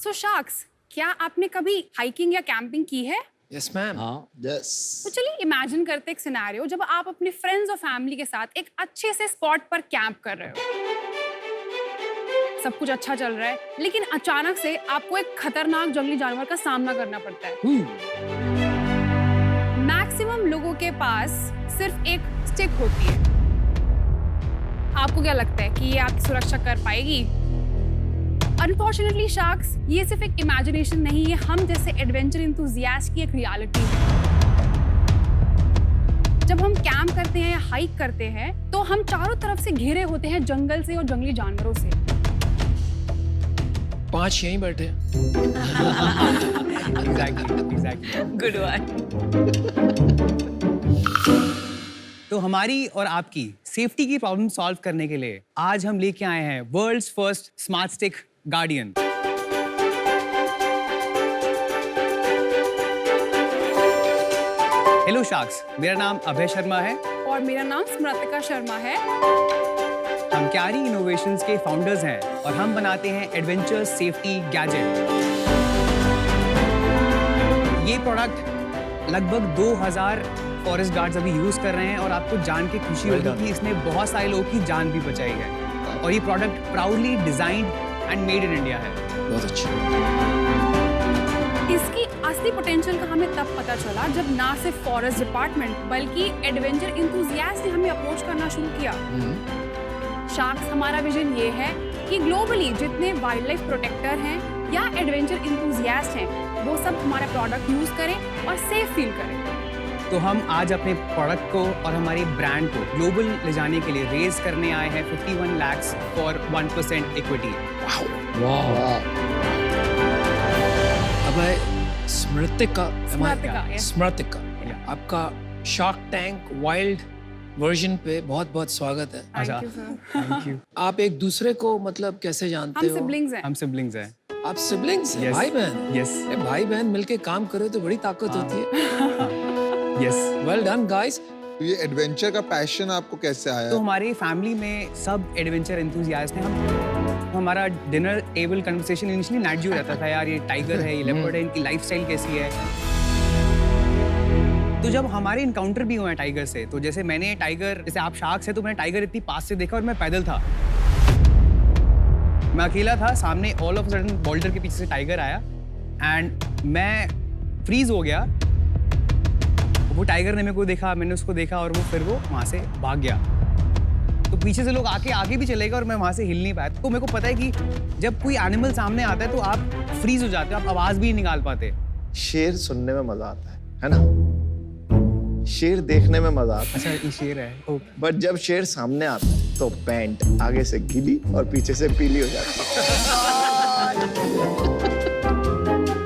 सो sharks, क्या आपने कभी हाइकिंग या कैंपिंग की है? Yes ma'am. हाँ यस। तो चलिए इमेजिन करते एक सिनेरियो जब आप अपने फ्रेंड्स और फैमिली के साथ एक अच्छे से स्पॉट पर कैंप कर रहे हो। सब कुछ अच्छा चल रहा है, लेकिन अचानक से आपको एक खतरनाक जंगली जानवर का सामना करना पड़ता है। मैक्सिमम लोगों के पास सिर्फ एक स्टिक होती है। आपको क्या लगता है कि ये आपकी सुरक्षा कर पाएगी? अनफॉर्चुनेटली शार्क्स, ये सिर्फ एक इमेजिनेशन नहीं है, हम जैसे एडवेंचर इंथुजियास्ट की एक रियलिटी है। जब हम कैंप करते हैं या हाइक करते हैं तो हम चारों तरफ से घिरे होते हैं जंगल से और जंगली जानवरों से। 5 यहीं बैठे। Exactly good one. तो हमारी और आपकी सेफ्टी की प्रॉब्लम सॉल्व करने के लिए आज हम लेके आए हैं world's first smart stick guardian. Hello sharks, मेरा नाम अभय शर्मा है और मेरा नाम स्मृतिका शर्मा है। हम क्यारी इनोवेशंस के फाउंडर्स हैं और हम बनाते हैं एडवेंचर सेफ्टी गैजेट। ये प्रोडक्ट लगभग 2000 फॉरेस्ट गार्ड्स अभी यूज कर रहे हैं और आपको जान के खुशी होगी कि इसने बहुत सारे लोगों की जान भी बचाई है। और ये product proudly designed and made in India है। बहुत अच्छा। इसकी असली पोटेंशियल का हमें तब पता चला जब ना सिर्फ फॉरेस्ट डिपार्टमेंट बल्कि एडवेंचर इंथुजियास्ट ने हमें अप्रोच करना शुरू किया। शार्क्स, हमारा विजन ये है कि ग्लोबली जितने वाइल्ड लाइफ प्रोटेक्टर हैं या एडवेंचर इंथुजियास्ट हैं, वो सब हमारे प्रोडक्ट यूज करें और सेफ फील करें। तो हम आज अपने प्रोडक्ट को और हमारे ब्रांड को ग्लोबल ले जाने के लिए रेज करने आए हैं 51 lakhs for 1% equity. Abhay, Smritika, Smritika, yes. स्मृतिका, आपका शार्क टैंक वाइल्ड वर्जन पे बहुत बहुत स्वागत है। Thank you sir. Thank you. आप एक दूसरे को मतलब कैसे जानते हम हो? सिबलिंग्स हैं। हम सिबलिंग्स हैं। आप सिबलिंग्स हैं? Yes. भाई बहन? Yes. अरे भाई बहन मिलके काम करे तो बड़ी ताकत होती है। यस। Well done guys. तो ये एडवेंचर का पैशन आपको कैसे आया? तो हमारी फैमिली में सब एडवेंचर एंथुसियास्ट हैं। हमारा dinner table conversation initially night view रहता था, यार ये टाइगर है, ये लेपर्ड है, इनकी लाइफस्टाइल कैसी है। तो जब हमारे इनकाउंटर भी हुए हैं टाइगर से, तो जैसे मैंने टाइगर, जैसे आप शार्क्स है तो मैंने टाइगर इतनी पास से देखा और मैं पैदल था, मैं अकेला था, सामने ऑल ऑफ सडन बोल्डर के पीछे से टाइगर आया एंड मैं फ्रीज हो गया। वो टाइगर ने मेरे को देखा, मैंने उसको देखा और वो फिर वो वहाँ से भाग गया। तो पीछे से लोग आगे भी चले गए और मैं वहाँ से हिल नहीं पाया। तो मेरे को पता है कि जब कोई एनिमल सामने आता है तो आप फ्रीज हो जाते हो, आप आवाज भी नहीं निकाल पाते। शेर सुनने में मजा आता है ना? शेर देखने में मजा आता अच्छा, ये शेर है। है, बट जब शेर सामने आता है तो पैंट आगे से गीली और पीछे से पीली हो जाती है।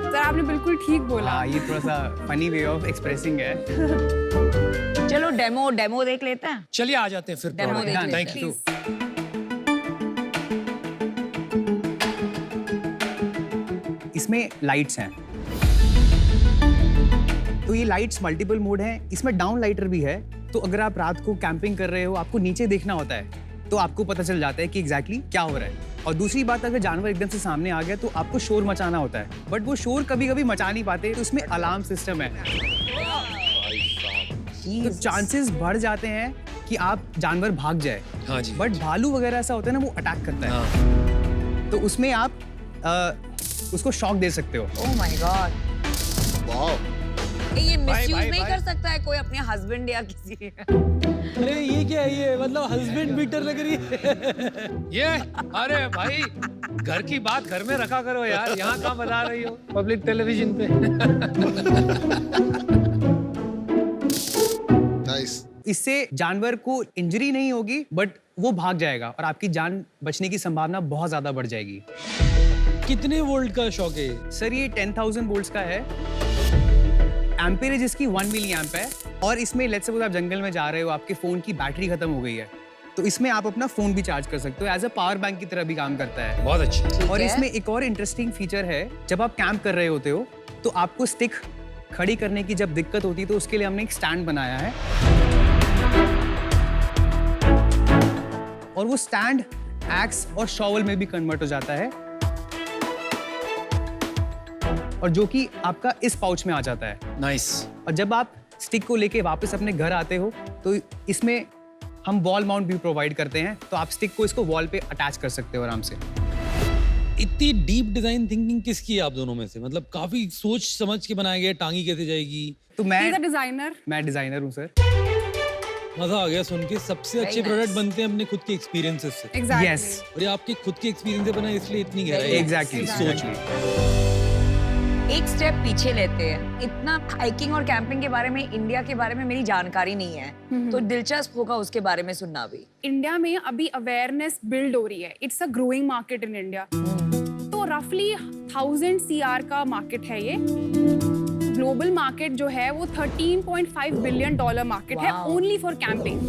सर, आपने बिल्कुल ठीक बोला। हाँ, ये थोड़ा सा फनी वे ऑफ एक्सप्रेसिंग है। चलो डेमो देख लेते हैं। चलिए आ जाते हैं फिर। Demo देख लेते थैंक हैं। यू। इसमें लाइट्स हैं, तो ये लाइट्स मल्टीपल मोड हैं। इसमें डाउन लाइटर भी है, तो अगर आप रात को कैंपिंग कर रहे हो, आपको नीचे देखना होता है तो आपको पता चल जाता है कि एग्जैक्टली क्या हो रहा है। और दूसरी बात, अगर जानवर एकदम से सामने आ गया तो आपको शोर मचाना होता है, बट वो शोर कभी कभी मचा नहीं पाते, तो इसमें अलार्म सिस्टम है। तो चांसेस बढ़ जाते हैं कि आप जानवर भाग जाए। हाँ जी। बट भालू वगैरह ऐसा होता है ना, वो अटैक करता है। हाँ। तो उसमें आप उसको शॉक दे सकते हो। Oh my God. वाह। ये मिसयूज भाई, नहीं भाई। कर सकता है कोई अपने हस्बैंड या किसी। अरे ये क्या है, ये मतलब हस्बैंड बीटर लग रही है। ये अरे भाई, घर की बात घर में रखा करो यार, यहाँ कहाँ बता रही हो पब्लिक टेलीविजन पे। नाइस। इससे जानवर को इंजरी नहीं होगी, बट वो भाग जाएगा और आपकी जान बचने की संभावना बहुत ज्यादा बढ़ जाएगी। कितने वोल्ट का शॉक है ये? सर, ये 10,000 वोल्ट्स का है। एम्पेरेज इसकी 1 मिली एम्प है। और इसमें लेट्स सपोज आप जंगल में जा रहे हो, आपके फोन की बैटरी खत्म हो गई है, तो इसमें आप अपना फोन भी चार्ज कर सकते हो। एज अ पावर बैंक की तरह भी काम करता है। बहुत अच्छी। और इसमें एक और इंटरेस्टिंग फीचर है, जब आप कैंप कर रहे होते हो तो आपको स्टिक खड़ी करने की जब दिक्कत होती है तो उसके लिए हमने एक स्टैंड बनाया है। और वो स्टैंड एक्स और शॉवल में भी कन्वर्ट हो जाता है। और जो कि आपका इस पाउच में आ जाता है। नाइस। और जब आप स्टिक को लेके वापस अपने घर आते हो तो इसमें हम वॉल माउंट भी प्रोवाइड करते हैं, तो आप स्टिक को इसको वॉल पे अटैच कर सकते हो आराम से। इतनी डीप डिजाइन थिंकिंग किसकी है आप दोनों में से? मतलब काफी सोच समझ के बनाया गया, टांगी कैसे जाएगी? तो He's a मैं designer. डिजाइनर हूँ सर। मजा आ गया सुन के। सबसे अच्छे प्रोडक्ट बनते हैं अपने खुद के एक्सपीरियंसेस से, Exactly. यस और ये आपके खुद के एक्सपीरियंस से बना है, इसलिए इतनी गहराई है एग्जैक्टली इस सोच में। एक स्टेप पीछे लेते हैं। इतना हाइकिंग और कैंपिंग के बारे में, इंडिया के बारे में मेरी जानकारी नहीं है, तो दिलचस्प होगा उसके बारे में सुनना भी। इंडिया में अभी अवेयरनेस बिल्ड हो रही है। It's a growing market in India. तो रफली 1000 CR का मार्केट है ये। ग्लोबल मार्केट जो है वो $13.5 बिलियन मार्केट है only for camping.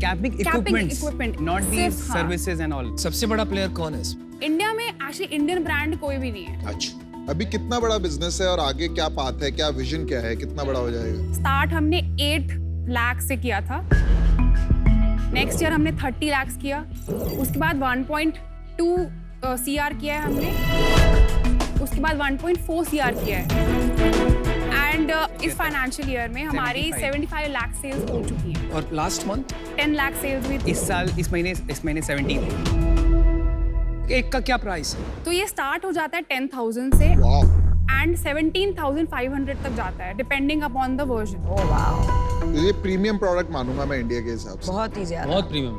Camping equipment, not the सिर्फ, हाँ। Services and all. सबसे बड़ा प्लेयर कौन है इसमें? इंडिया में एक्चुअली इंडियन ब्रांड कोई भी नहीं है। अच्छा, अभी कितना बड़ा बिजनेस है और आगे क्या पाथ है, क्या विजन क्या है, कितना बड़ा हो जाएगा? स्टार्ट हमने 8 लाख से किया था। नेक्स्ट ईयर हमने 30 लाख किया। उसके बाद 1.2 CR किया है हमने। उसके बाद 1.4 CR किया है। एंड इस फाइनेंशियल ईयर में हमारी 75 लाख सेल्स हो चुकी है। और लास्ट मंथ 10 लाख सेल्स भी थी। इस महीने 17 एक का क्या प्राइस है? तो ये स्टार्ट हो जाता है 10,000 से वाह, एंड 17,500 तक जाता है डिपेंडिंग अपॉन द वर्जन। ओह वाह, तो ये प्रीमियम प्रोडक्ट मानूंगा मैं इंडिया के हिसाब से। बहुत ही ज्यादा। बहुत प्रीमियम।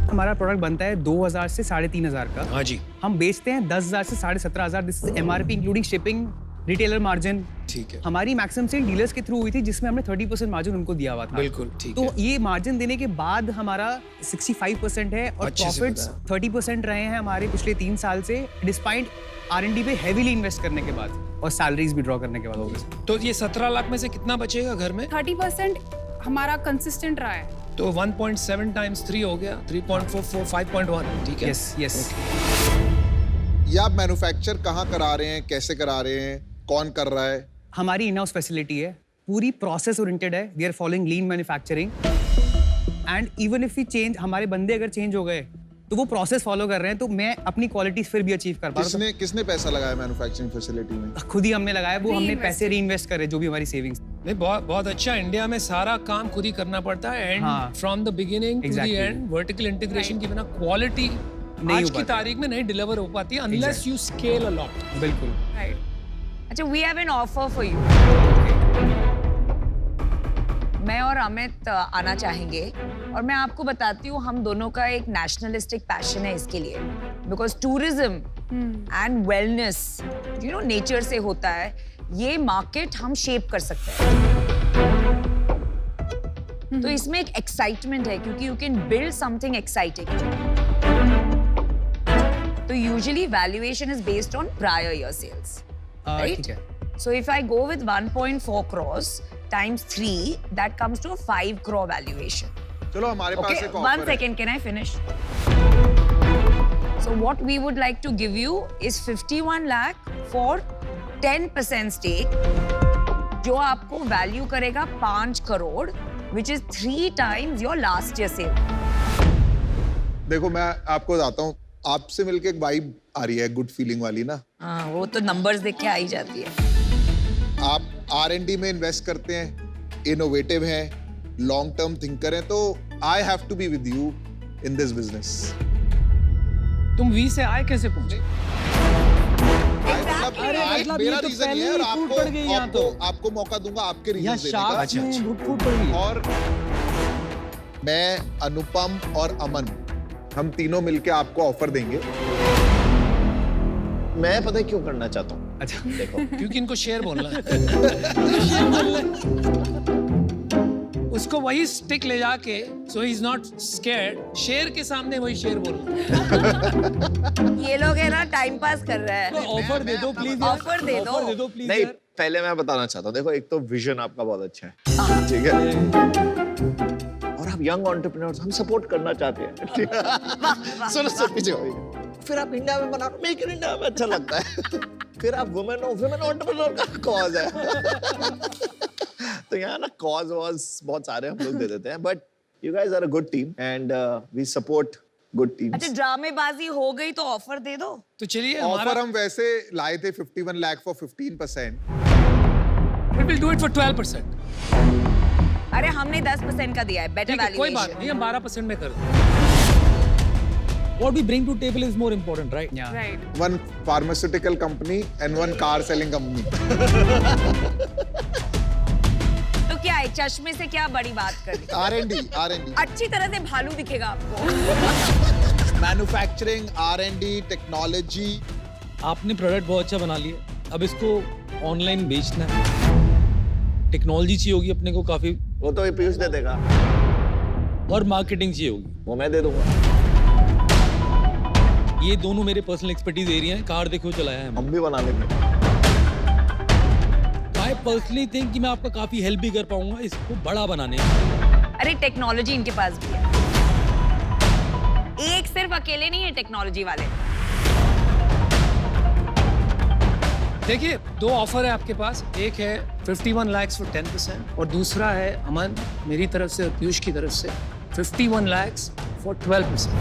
हमारा प्रोडक्ट बनता है 2000 से 3500 का। हाँ जी, हम बेचते हैं 10,000 से 17,500। This is MRP including shipping, retailer margin. ठीक है। हमारी मैक्सिमम सेल डीलर्स के थ्रू हुई थी, जिसमें हमने 30% मार्जिन उनको दिया हुआ था। बिल्कुल ठीक तो है। ये मार्जिन देने के बाद हमारा 65% है और अच्छे से प्रॉफिट्स 30% रहे हैं हमारे पिछले 3 साल से, डिस्पाइट R&D पे हेवीली इन्वेस्ट करने के बाद और सैलरीज भी ड्रॉ करने के बाद obviously। तो ये 17 लाख में से कितना बचेगा घर में? 30% हमारा कंसिस्टेंट रहा है। तो 1.7 टाइम्स 3 हो गया 3.44 5.1। ठीक है। यस ये आप मैन्युफैक्चर कहाँ करा रहे हैं, कैसे करा रहे हैं, कौन कर रहा है? हमारी इन हाउस फैसिलिटी है, पूरी प्रोसेस ओरिएंटेड है। We are following lean manufacturing and even if we change, हमारे बंदे अगर चेंज हो गए तो वो प्रोसेस फॉलो कर रहे हैं, तो मैं अपनी क्वालिटी फिर भी अचीव कर पा रहा हूँ। किसने पैसा लगाया मैन्युफैक्चरिंग फैसिलिटी में? खुद ही हमने लगाया, वो हमने Reinvest। पैसे री इन्वेस्ट करे जो भी हमारी सेविंग्स। नहीं, बहुत अच्छा। इंडिया में सारा काम खुद ही करना पड़ता है एंड हाँ। From the beginning to the Exactly। And vertical integration के बिना क्वालिटी नहीं आज हो की पाती। तारीख में नहीं डिलीवर हो पाती है unless you scale a lot. बिल्कुल। राइट। अच्छा, we have an offer for you. मैं और अमित आना चाहेंगे और मैं आपको बताती हूँ, हम दोनों का एक नेशनलिस्टिक पैशन है इसके लिए, because tourism and wellness you know nature से होता है। ये मार्केट हम शेप कर सकते हैं। तो इसमें एक एक्साइटमेंट है क्योंकि you can build something exciting. तो usually valuation is based on prior year sales, right? ठीक है। So if I go with 1.4 crores times 3, that comes to a 5 crore valuation. चलो हमारे पास Okay, एक one ऑफर है। second, can I finish? So what we would like to give you is 51 lakh for 10% stake, जो आपको value करेगा 5 crore, which is 3 times your last year sale. देखो मैं आपको बताता हूँ, आपसे मिलके एक वाइब आ रही है, गुड फीलिंग वाली ना। हाँ, वो तो numbers देख के आ ही जाती है। आप R&D में इन्वेस्ट करते हैं, इनोवेटिव हैं, लॉन्ग टर्म थिंकर हैं, तो I have to be with you in this business. तुम वी से आए कैसे पहुंचे? अरे मतलब ये तो पहले ही फूट पड़ गई यहाँ तो। आपको मौका दूंगा आपके यहाँ रीजन देने का। शार्क में फूट पड़ गई। और मैं, अनुपम और अमन, हम तीनों मिलके आपको ऑफर देंगे। मैं पता है क्यों करना चाहता हूँ? अच्छा, देखो, क्योंकि इनको शेर बोलना है। उसको वही स्टिक ले जाके, सो ही इज नॉट स्कैर्ड, शेर के सामने वही शेर बोलना। ये लोग है ना टाइम पास कर रहे हैं। ऑफर दे दो प्लीज। ऑफर दे दो। ऑफर दे दो प्लीज। नहीं, पहले मैं बताना चाहता हूँ, देखो एक तो विजन आपका बहुत अच्छा है, ठीक है, और आप यंग एंटरप्रेन्योर्स, हम सपोर्ट करना चाहते हैं। सुनो सब पीछे हो। फिर आप इंडिया में बना रहे हो, मेक इन इंडिया में अच्छा लगता है। फिर आप वुमेन एंटरप्रेन्योर का कॉज है। तो यहाँ ना कॉज वॉज बहुत सारे हम लोग दे देते हैं, but you guys are a good team and we support good teams. अच्छा ड्रामेबाजी हो गई तो ऑफर दे दो। तो चलिए ऑफर हमारा हम वैसे लाए थे 51 lakh for 15%. we will do it for 12%. अरे हमने 10% का दिया है, बेटर ठीक है, कोई बात वैल्यूएशन। नहीं, हम 12% में कर दें। What we bring to table is more important, right? Yeah. Right One pharmaceutical company and one car selling company. तो क्या है, चश्मे से क्या बड़ी बात कर ली? R&D. अच्छी तरह से भालू दिखेगा आपको। Manufacturing, R&D, technology. आपने प्रोडक्ट बहुत अच्छा बना लिया, अब इसको ऑनलाइन बेचना है, टेक्नोलॉजी चाहिए होगी अपने को काफी, वो तो ये पीयूष दे देगा, और मार्केटिंग चाहिए होगी। वो मैं दे दूंगा। ये दोनों मेरे पर्सनल एक्सपर्टीज एरिया हैं। कार देखो चलाया है हम भी बना लेंगे। आई पर्सनली थिंक कि मैं आपका काफी हेल्प भी कर पाऊंगा इसको बड़ा बनाने में। अरे टेक्नोलॉजी इनके पास भी है, एक सिर्फ अकेले नहीं है टेक्नोलॉजी वाले। देखिए, दो ऑफर है आपके पास, एक है 51 lakhs for 10% और दूसरा है अमन मेरी तरफ से और पीयूष की तरफ से 51 lakhs for 12%।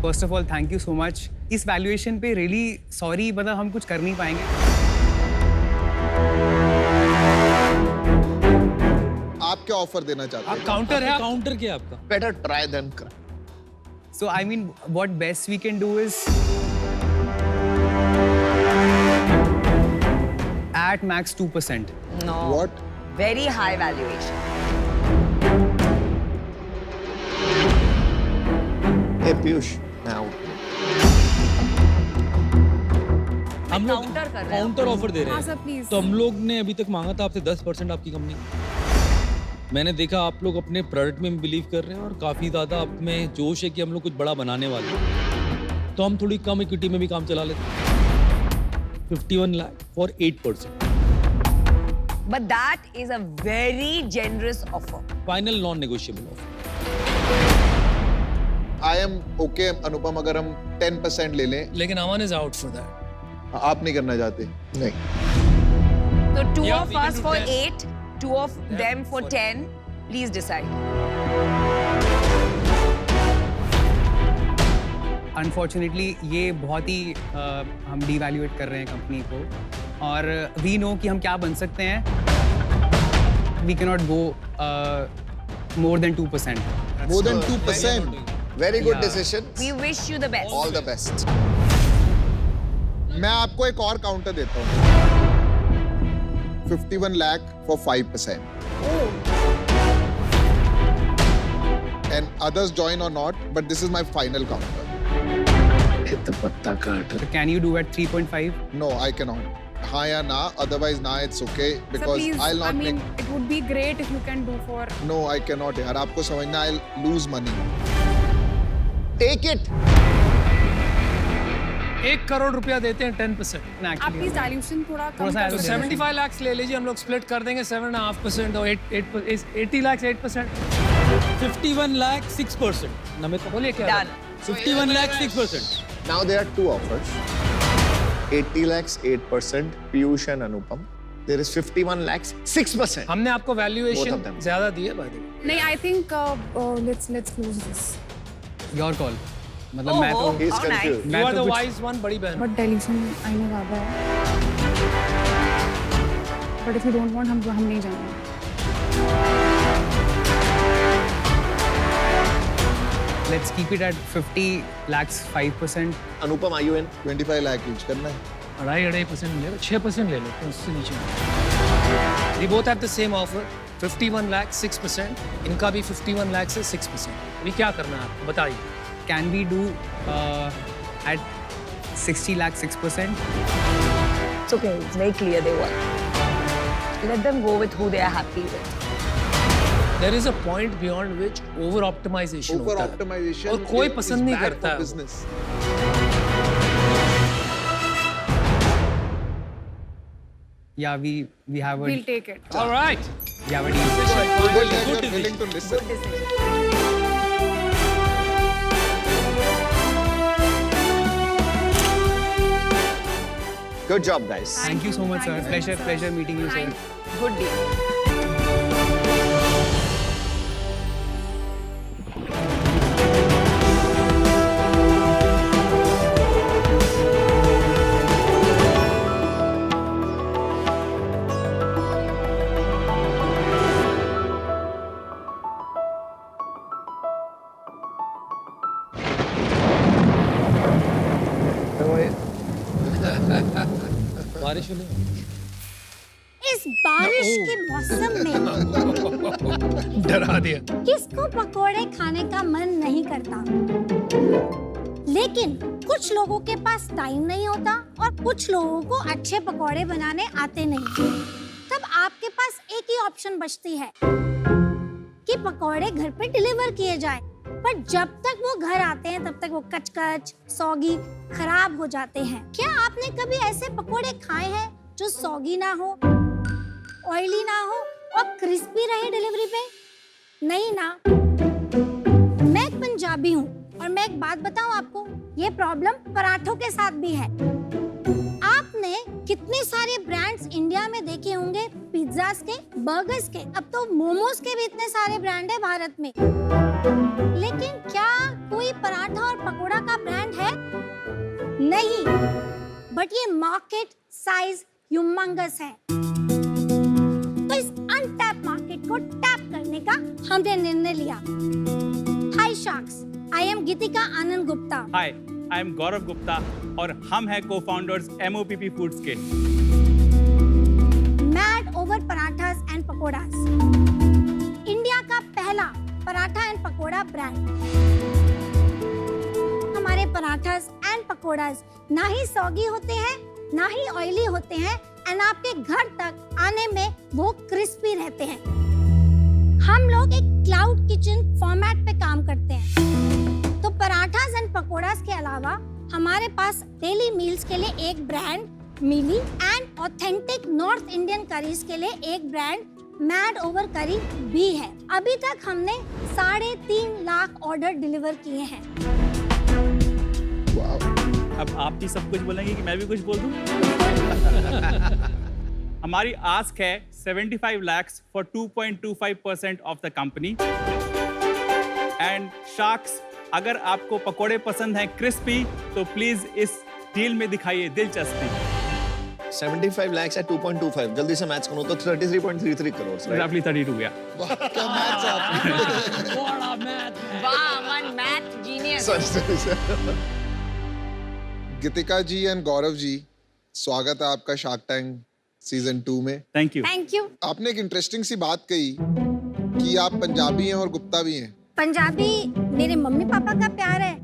First of all thank you so much. इस वैल्यूएशन पे रियली सॉरी, मतलब हम कुछ कर नहीं पाएंगे। आप क्या ऑफर देना चाहते आप हैं? काउंटर है, काउंटर क्या है आपका? Better try than cry. So I mean, what best we can do is at max 2%. No. What? Very high valuation. Hey Piyush, मैं आऊँ। हम लोग काउंटर कर रहे हैं। काउंटर ऑफर दे रहे हाँ हैं। Sir, please. तो हम लोग ने अभी तक मांगा था आपसे 10% आपकी कंपनी। मैंने देखा आप लोग अपने प्रोडक्ट में बिलीव कर रहे हैं और काफी ज्यादा आप में जोश है कि हम लोग कुछ बड़ा बनाने वाले हैं, तो हम थोड़ी कम इक्विटी में भी काम चला लेते हैं। 51 lakh for 8%। But that is a very generous offer. Final non negotiable offer. I am okay अनुपम, अगर हम 10% ले लें। लेकिन अमन इज आउट फॉर दैट। आप नहीं करना चाहते? नहीं। So two Yeah, of we can us do for 10. 8, two of them for 10. Please decide. Unfortunately ये बहुत ही हम डिवैल्यूएट कर रहे हैं कंपनी को, और वी नो कि हम क्या बन सकते हैं। We can not go more than 2%. More than 2%. Very good Yeah. decision. We wish you the best. All the best. मैं आपको एक और काउंटर देता हूँ। 51 lakh for 5%. And others join or not, but this is my final counter. तो पत्ता काट। So can you do at 3.5? No, I cannot. हाँ या ना, otherwise ना, it's okay Sir, because please, I'll I not mean, make. it would be great if you can do for. No, I cannot यार, आपको समझना, I'll lose money. Take it. 1 crore रुपया देते हैं 10%। आप प्लीज डाइल्यूशन थोड़ा कम थोड़ा सा करो। तो 75 lakhs ले लीजिए, हम लोग स्प्लिट कर देंगे 7.5% और 80 lakhs 8%। 51 लाख 6%। नमित बोलिए क्या? Done. 51 lakh 6%। Now there are two offers. 80 lakhs 8%. Piyush and Anupam. There is 51 lakhs 6%. हमने आपको Both वैल्यूएशन of them. ज्यादा दी है भाई। नहीं, I think let's close this. Your call. मतलब मैं तो He is How nice. confused. You are तो the कुछ- wise one, बड़ी बहन। But dilution आने ज़्यादा है। But if you don't want, हम नहीं जाएंगे। let's keep it at 50 lakhs 5%. Anupam, are you in? 25 lakh use करना है। 2.5% ले लो, 6% ले लो, तो उससे नीचे। We both have the same offer, 51 lakhs 6%। इनका भी 51 lakhs है 6%। अभी क्या करना है आपको बताइए। Can we do at 60 lakhs 6%? It's okay. It's very clear they want. Let them go with who they are happy with. There is a point beyond which over optimization Over होता है। optimization और कोई is पसंद नहीं bad करता for है वो। business. Yeah, we have a We'll take it. All right. we have a deal. Good, Good you're decision. willing to listen. Good decision. Good job, guys. Thank you so much, sir. Pleasure meeting you, sir. Good deal. बारिश होने इस बारिश के मौसम में डरा दिया। किसको पकोड़े खाने का मन नहीं करता? लेकिन कुछ लोगों के पास टाइम नहीं होता और कुछ लोगों को अच्छे पकोड़े बनाने आते नहीं। तब आपके पास एक ही ऑप्शन बचती है कि पकोड़े घर पे डिलीवर किए जाएं। पर जब तक वो घर आते हैं तब तक वो कच-कच, सौगी, खराब हो जाते हैं। क्या आपने कभी ऐसे पकोड़े खाए हैं जो सौगी ना हो, ऑयली ना हो और क्रिस्पी रहे डिलीवरी पे? नहीं ना। मैं एक पंजाबी हूँ और मैं एक बात बताऊँ आपको, ये प्रॉब्लम पराठों के साथ भी है। आपने कितने सारे ब्रांड्स इंडिया में देखे होंगे, पिज्जास के, बर्गर्स के, अब तो मोमोज के भी इतने सारे ब्रांड है भारत में। लेकिन क्या कोई पराठा और पकोड़ा का ब्रांड है? नहीं। बट ये मार्केट साइज ह्यूमंगस है। तो इस अनटैप मार्केट को टैप करने का हमने निर्णय लिया। Hi sharks, I am Geetika Anand Gupta. Hi, I am Gaurav Gupta और हम हैं को-फाउंडर्स MOPP फूड्स के। Mad over parathas and pakodas, India का पहला पराठा एंड पकोड़ा ब्रांड। हमारे पराठास एंड पकोड़ास ना ही सौगी होते हैं, ना ही ऑयली होते हैं एंड आपके घर तक आने में वो क्रिस्पी रहते हैं। हम लोग एक क्लाउड किचन फॉर्मेट पे काम करते हैं। तो पराठास एंड पकोड़ास के अलावा हमारे पास डेली मील्स के लिए एक ब्रांड मिली and authentic North Indian curries के लिए एक ब्रांड मैड ओवर करी भी है। अभी तक हमने 3.5 लाख ऑर्डर डिलीवर किए हैं। अब आप भी सब कुछ बोलेंगे कि मैं भी कुछ बोल दूं? हमारी आस्क है 75 lakhs for 2.25% of the company. And sharks, अगर आपको पकोड़े पसंद हैं क्रिस्पी तो प्लीज इस डील में दिखाइए दिलचस्पी। 75 lakhs at 2.25, जल्दी से मैथ्स करो तो 33.33 करोड़, right? रफली 32 गया। क्या मैथ्स आप? वाह, Aman math genius. Sorry. Geetika ji and Gaurav ji, स्वागत है आपका शार्क टैंक सीजन 2 में। Thank you. Thank you. आपने एक इंटरेस्टिंग सी बात कही कि आप पंजाबी हैं और गुप्ता भी हैं। पंजाबी मेरे मम्मी पापा का प्यार है,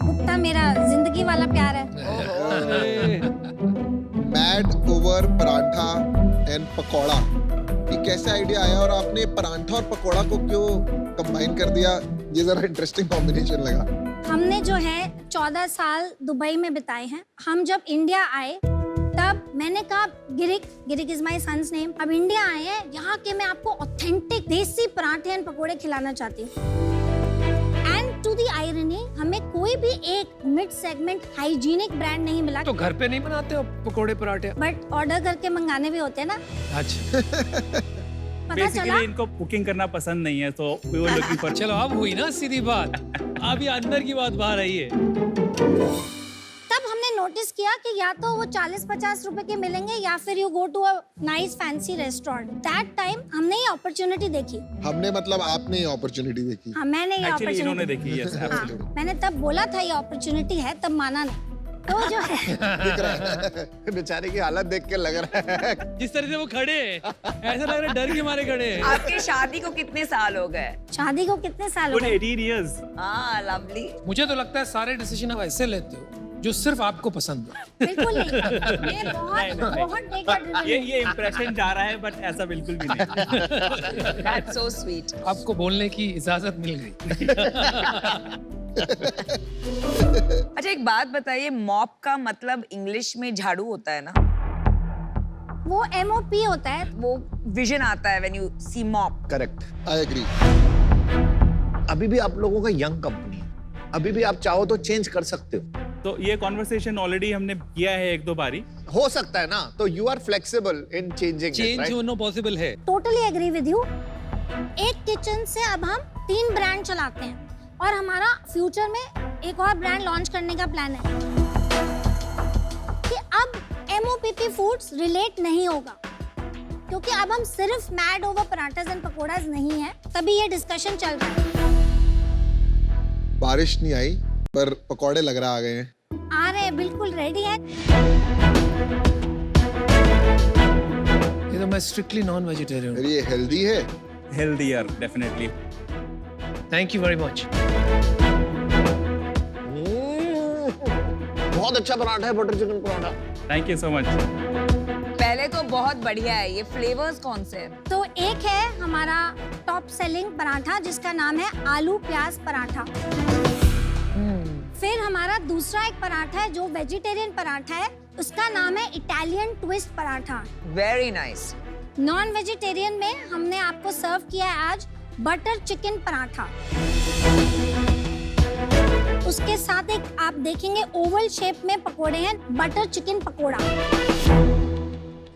गुप्ता मेरा जिंदगी वाला प्यार है। Mad over paratha and pakora, ये कैसे आइडिया आया और आपने पराठा और पकोड़ा को क्यों कंबाइन कर दिया? ये जरा इंटरेस्टिंग कॉम्बिनेशन लगा। हमने जो है 14 साल दुबई में बिताए हैं। हम जब इंडिया आए तब मैंने कहा गिरिक इज माय सन्स नेम, अब इंडिया आए हैं, यहाँ के मैं आपको ऑथेंटिक देसी पराठे एंड पकोड़े खिलाना चाहती हूँ। एंड टू दी आयरनी, हमें कोई भी एक मिड सेगमेंट हाइजीनिक ब्रांड नहीं मिला। तो घर पे नहीं बनाते हो पकोड़े पराठे? बट ऑर्डर करके मंगाने भी होते हैं ना। अच्छा। पता चला बेसिकली इनको कुकिंग करना पसंद नहीं है, तो वी वर लुकिंग फॉर। चलो अब हुई ना सीधी बात। अब ये अंदर की बात बाहर आई है। तब हमने नोटिस किया कि या तो वो 40-50 रुपए के मिलेंगे या फिर you go to a nice fancy restaurant. That time हमने ये अपॉर्चुनिटी देखी। हमने मतलब आपने ये अपॉर्चुनिटी देखी। हाँ, मैंने ये एक्चुअली इन्होंने अपॉर्चुनिटी देखी, यस हाँ, एब्सोल्युटली। मैंने तब बोला था ये अपॉर्चुनिटी है, तब माना नहीं। तो जो है बेचारे की हालत देख के लग रहा है जिस तरह से वो खड़े हैं, ऐसा लग रहा है डर के मारे खड़े हैं। आपके शादी को कितने साल हो गए? शादी को कितने साल हो गुड गए? 18 years। हाँ, लवली। मुझे तो लगता है सारे डिसीजन आप ऐसे लेते हो जो सिर्फ आपको पसंद है। बिल्कुल नहीं, मैं बहुत डेटा ये इंप्रेशन जा रहा है, बट ऐसा बिल्कुल भी नहीं। That's so sweet। आपको बोलने की इजाजत मिल गई। अच्छा, एक बात बताइए, मॉप का मतलब इंग्लिश में झाड़ू होता है ना? वो MOP होता है। वो विजन आता है when you see mop. Correct. I agree. अभी भी आप लोगों का यंग कंपनी है, अभी भी आप चाहो तो चेंज कर सकते हो। तो ये कॉन्वर्सेशन ऑलरेडी हमने किया है एक दो बारी। हो सकता है ना, तो you are flexible in changing change होना पॉसिबल है। Totally agree with you. एक किचन से अब हम 3 ब्रांड चलाते हैं और हमारा फ्यूचर में एक और ब्रांड लॉन्च करने का प्लान है कि अब MOPP फूड्स रिलेट नहीं होगा, क्योंकि अब हम सिर्फ मैड ओवर पराठास एंड पकोड़ास नहीं है, तभी ये डिस्कशन चल रहा है। बारिश नहीं आई पर पकौड़े लग रहा आ गए हैं। आ रहे हैं, बिल्कुल रेडी है। ये तो मैं स्ट्रिक्टली नॉन वेजिटेरियन फिर ये हेल्दी है। Healthier definitely. Thank you very much. बहुत अच्छा पराठा है, butter chicken paratha. Thank you so much. पहले तो बहुत बढ़िया है। ये फ्लेवर्स कौन से हैं? तो एक है हमारा टॉप सेलिंग पराठा जिसका नाम है आलू प्याज पराठा। फिर हमारा दूसरा एक पराठा है जो वेजिटेरियन पराठा है, उसका नाम है Italian twist paratha. Very nice. Non vegetarian में हमने आपको सर्व किया है आज बटर चिकन पराठा। उसके साथ एक आप देखेंगे ओवल शेप में पकोड़े हैं, बटर चिकन पकोड़ा।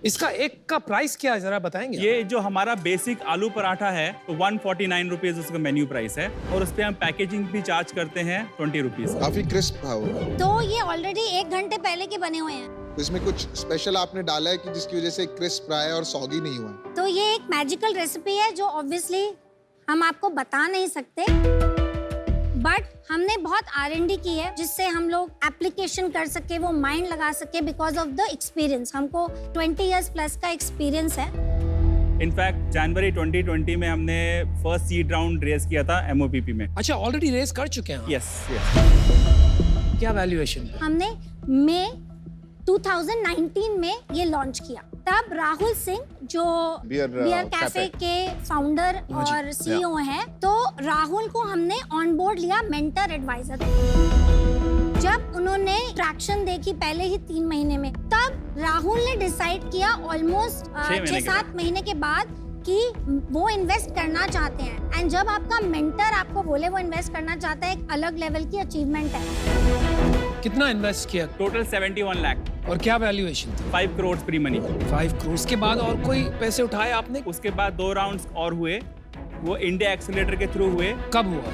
इसका एक का प्राइस क्या है जरा बताएंगे? ये जो हमारा बेसिक आलू पराठा है तो 149 रुपीज उसका मेन्यू प्राइस है, और उस पे हम पैकेजिंग भी चार्ज करते हैं 20 रुपीज। काफी क्रिस्प था वो। तो ये ऑलरेडी 1 घंटे पहले के बने हुए हैं। तो इसमें कुछ स्पेशल आपने डाला है कि जिसकी वजह से क्रिस्प रहा है और सॉगी नहीं हुआ है? तो ये एक मैजिकल रेसिपी है जो ऑब्वियसली हम आपको बता नहीं सकते, बट हमने बहुत R&D की है जिससे हम लोग एप्लीकेशन कर सके, वो माइंड लगा सके बिकॉज ऑफ द एक्सपीरियंस। हमको 20 इयर्स प्लस का एक्सपीरियंस है। इनफैक्ट जनवरी 2020 में हमने फर्स्ट सीड राउंड रेस किया था MOPP में। अच्छा, ऑलरेडी रेस कर चुके हैं आप? यस। क्या वैल्यूएशन? हमने मई 2019 में ये लॉन्च किया। तब राहुल सिंह जो Beer, बियर कैफे Cafe के फाउंडर और CEO हैं, तो राहुल को हमने ऑन बोर्ड लिया मेंटर एडवाइजर। जब उन्होंने ट्रैक्शन देखी पहले ही 3 महीने में, तब राहुल ने डिसाइड किया ऑलमोस्ट 6-7 महीने के बाद कि वो इन्वेस्ट करना चाहते हैं। एंड जब आपका मेंटर आपको बोले वो इन्वेस्ट करना चाहता है, एक अलग लेवल की अचीवमेंट है। कितना इन्वेस्ट किया? टोटल 71 लाख और क्या वैल्यूएशन थी? 5 करोड़ प्री मनी। 5 करोड़ के बाद और कोई पैसे उठाए आपने? उसके बाद 2 राउंड्स और हुए, वो इंडिया एक्सीलरेटर के थ्रू हुए। कब हुआ?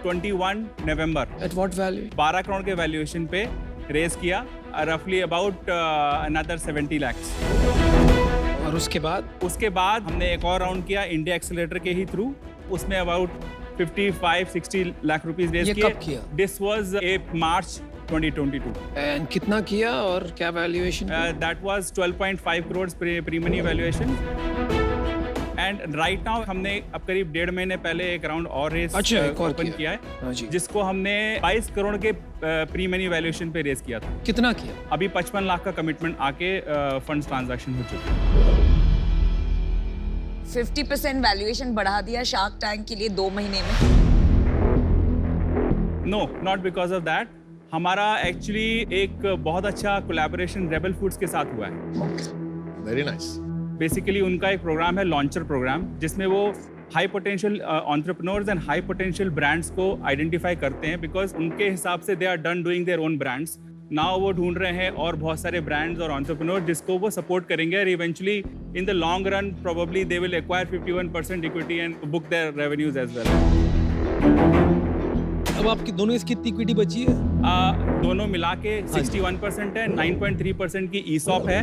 21 नवंबर। At what value? 12 करोड़ के वैल्यूएशन पे रेस किया, रफली अबाउट अनदर 70 लाख। और उसके बाद? उसके बाद हमने एक और राउंड किया इंडिया एक्सीलरेटर के ही थ्रू, उसमें अबाउट 55-60 लाख रुपीस रेस किए। ये कब किया? This was March 2022। एंड कितना किया और क्या valuation? That was 12.5 crore pre money valuation. And right now हमने अब करीब 1.5 महीने पहले एक राउंड और रेस ओपन किया है, हाँ जी। जिसको हमने 22 करोड़ के प्री मनी वैल्यूएशन पे रेस किया था। कितना किया? अभी 55 लाख का कमिटमेंट आके फंड्स ट्रांजैक्शन हो चुके हैं। 50% वैल्यूएशन बढ़ा दिया शार्क टैंक के लिए 2 महीने में। No, not because of that. हमारा एक्चुअली एक बहुत अच्छा कोलैबोरेशन रेबल फूड्स के साथ हुआ है। Very nice. बेसिकली उनका एक प्रोग्राम है लॉन्चर प्रोग्राम, जिसमें वो high potential entrepreneurs and high potential brands को आइडेंटिफाई करते हैं, बिकॉज उनके हिसाब से they are done doing their own brands. Now वो ढूंढ रहे हैं और बहुत सारे ब्रांड्स और एंटरप्रेन्योर जिसको वो सपोर्ट करेंगे, और eventually in the long run probably they will acquire 51% equity and book their revenues as well. अब आपकी दोनों इसकी कितनी इक्विटी बची है? दोनों मिला के 61% है, 9.3% की ESOP है,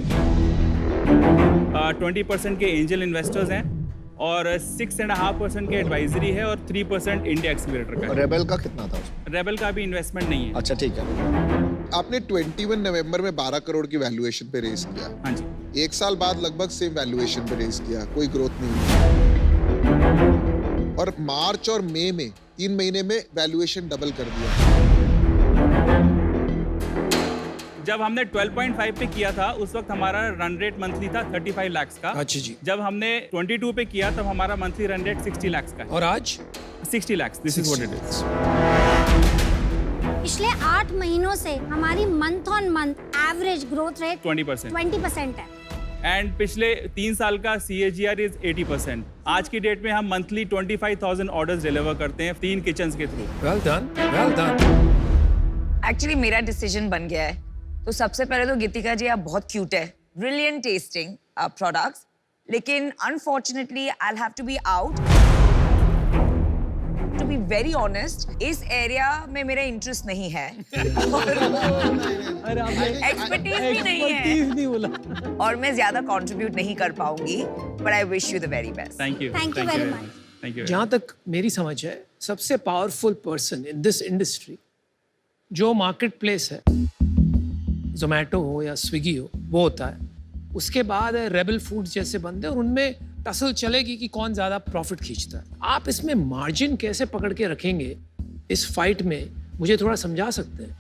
20% के एंजल इन्वेस्टर्स हैं, और 6.5% के एडवाइजरी है, और 3% इंडिया एक्सीलरेटर का है। रेबल का कितना था? रेबल का भी इन्वेस्टमेंट नहीं है। अच्छा, ठीक है। आपने 21 नवंबर में 12 करोड़ की वैल्यूएशन पे रेस किया। हाँ जी। 1 साल बाद लगभग सेम वैल्यूएशन पे रेस किया, कोई ग्रोथ नहीं। और मार्च और मई में 3 महीने में वैल्यूएशन डबल कर दिया। जब हमने 12.5 पे किया था उस वक्त हमारा रन रेट मंथली था 35 लाख का। अच्छा जी। जब हमने 22 पे किया तब हमारा मंथली रन रेट 60 लाख का है। और आज 60 lakh. This is what it is. पिछले 8 महीनों से हमारी month on month average growth rate 20% है। एंड पिछले 3 साल का CAGR इज 80%। आज की डेट में हम मंथली 25,000 ऑर्डर्स डिलीवर करते हैं 3 किचन्स के through. Well done, well done. Actually मेरा डिसीजन बन गया है। तो सबसे पहले तो गीतिका जी आप बहुत क्यूट है, ब्रिलियंट टेस्टिंग प्रोडक्ट्स, लेकिन unfortunately I will have to be out. To be very honest, इस एरिया में मेरा इंटरेस्ट नहीं है अरे आपने एक्सपर्टीज भी नहीं है expertise नहीं बोला। और मैं ज्यादा कंट्रीब्यूट नहीं कर पाऊंगी, but I wish you the very best. Thank you Thank you very much. Thank you. जहाँ तक मेरी समझ है, सबसे powerful person in this industry जो मार्केट प्लेस है, जोमेटो हो या स्विगी हो, वो होता है। उसके बाद है रेबल फूड्स जैसे बंदे, और उनमें टसल चलेगी कि कौन ज्यादा प्रॉफिट खींचता है। आप इसमें मार्जिन कैसे पकड़ के रखेंगे इस फाइट में, मुझे थोड़ा समझा सकते हैं?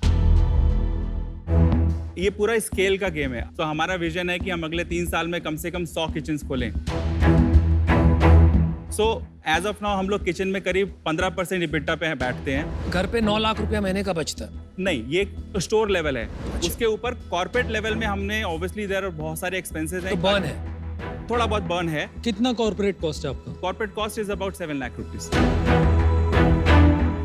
ये पूरा स्केल का गेम है। तो हमारा विजन है कि हम अगले 3 साल में कम से कम 100 किचन्स खोलें। सो एज ऑफ नाउ हम लोग किचन में करीब 15% इबिटा पे बैठते हैं। घर पे 9 लाख रुपया महीने का बचता है। नहीं, ये स्टोर लेवल है। उसके ऊपर कॉर्पोरेट लेवल में हमने ऑब्वियसली देयर बहुत सारे एक्सपेंसेस हैं। तो बर्न है। थोड़ा बहुत बर्न है। कितना कॉर्पोरेट कॉस्ट है आपका? Corporate cost is about 7 lakh rupees.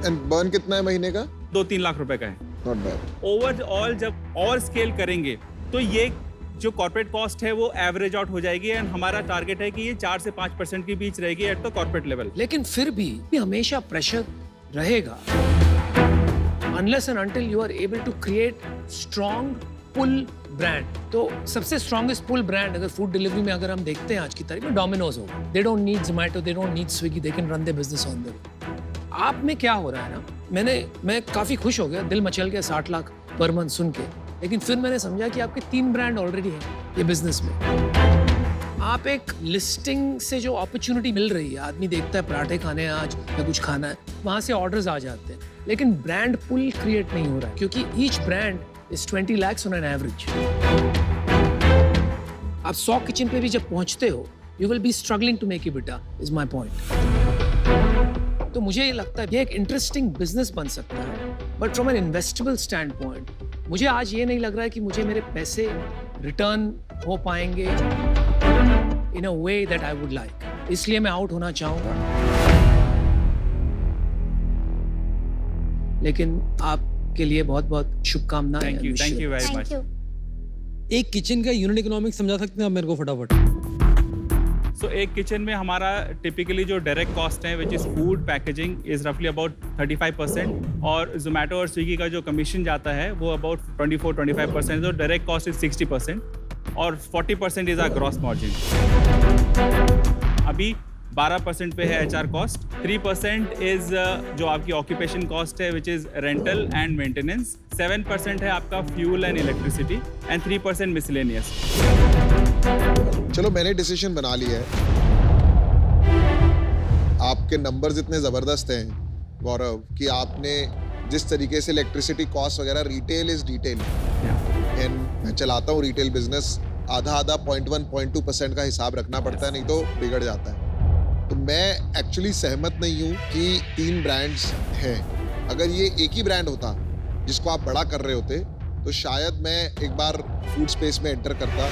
And burn कितना है महीने का? 2-3 लाख रुपए का है। Not bad. ओवरऑल जब और स्केल करेंगे तो ये जो कॉर्पोरेट कॉस्ट है वो एवरेज आउट हो जाएगी, एंड हमारा टारगेट है कि ये 4 से 5% के बीच रहेगी एट द कॉर्पोरेट लेवल। लेकिन फिर भी हमेशा प्रेशर रहेगा, unless and until you are able to create strong pull brand. तो सबसे स्ट्रॉन्गेस्ट पुल ब्रांड अगर फूड डिलीवरी में अगर हम देखते हैं आज की तारीख में, डोमिनोज होगा। They don't need Zomato, they don't need Swiggy, they can run their business on their. आप में क्या हो रहा है ना, मैं काफी खुश हो गया, दिल मचल गया 60 लाख पर मंथ सुन के, लेकिन फिर मैंने समझा कि आपके 3 ब्रांड ऑलरेडी हैं ये बिजनेस में। आप एक लिस्टिंग से जो अपॉर्चुनिटी मिल रही है, आदमी देखता है पराठे खाने हैं आज या कुछ खाना है, वहां से ऑर्डर्स आ जाते हैं, लेकिन ब्रांड पुल क्रिएट नहीं हो रहा है, क्योंकि each brand is 20 lakhs on an average. आप 100 किचन पे भी जब पहुंचते हो, you will be struggling to make EBITDA, is my point. तो मुझे ये लगता है ये एक इंटरेस्टिंग बिजनेस बन सकता है, but from an investable stand point मुझे आज ये नहीं लग रहा है कि मुझे मेरे पैसे रिटर्न हो पाएंगे in a way that I would like, इसलिए मैं आउट होना चाहूंगा। लेकिन आपके लिए बहुत बहुत शुभकामनाएं। Thank you very thank much. You. एक किचन का यूनिट इकोनॉमिक्स समझा सकते हैं आप मेरे को फटाफट? सो एक किचन में हमारा टिपिकली जो डायरेक्ट कॉस्ट है which is food packaging is रफली अबाउट 35%, और जोमेटो और स्विगी का जो कमीशन जाता है वो अबाउट 24-25%, तो डायरेक्ट कॉस्ट इज 60%, और 40% इज आवर ग्रॉस मार्जिन। अभी 12% पे है HR कॉस्ट, 3% इज जो आपकी ऑक्यूपेशन कॉस्ट है which is rental and maintenance, 7% है आपका fuel and electricity, and 3% miscellaneous. चलो मैंने डिसीजन बना लिया है। आपके नंबर्स इतने जबरदस्त हैं गौरव कि आपने जिस तरीके से इलेक्ट्रिसिटी कॉस्ट वगैरह, रिटेल इज डिटेल, एंड मैं चलाता हूँ रिटेल बिजनेस, आधा 0.1-0.2% का हिसाब रखना पड़ता है, नहीं तो बिगड़ जाता है। तो मैं एक्चुअली सहमत नहीं हूँ कि 3 ब्रांड्स हैं। अगर ये एक ही ब्रांड होता जिसको आप बड़ा कर रहे होते तो शायद मैं एक बार फूड स्पेस में एंटर करता,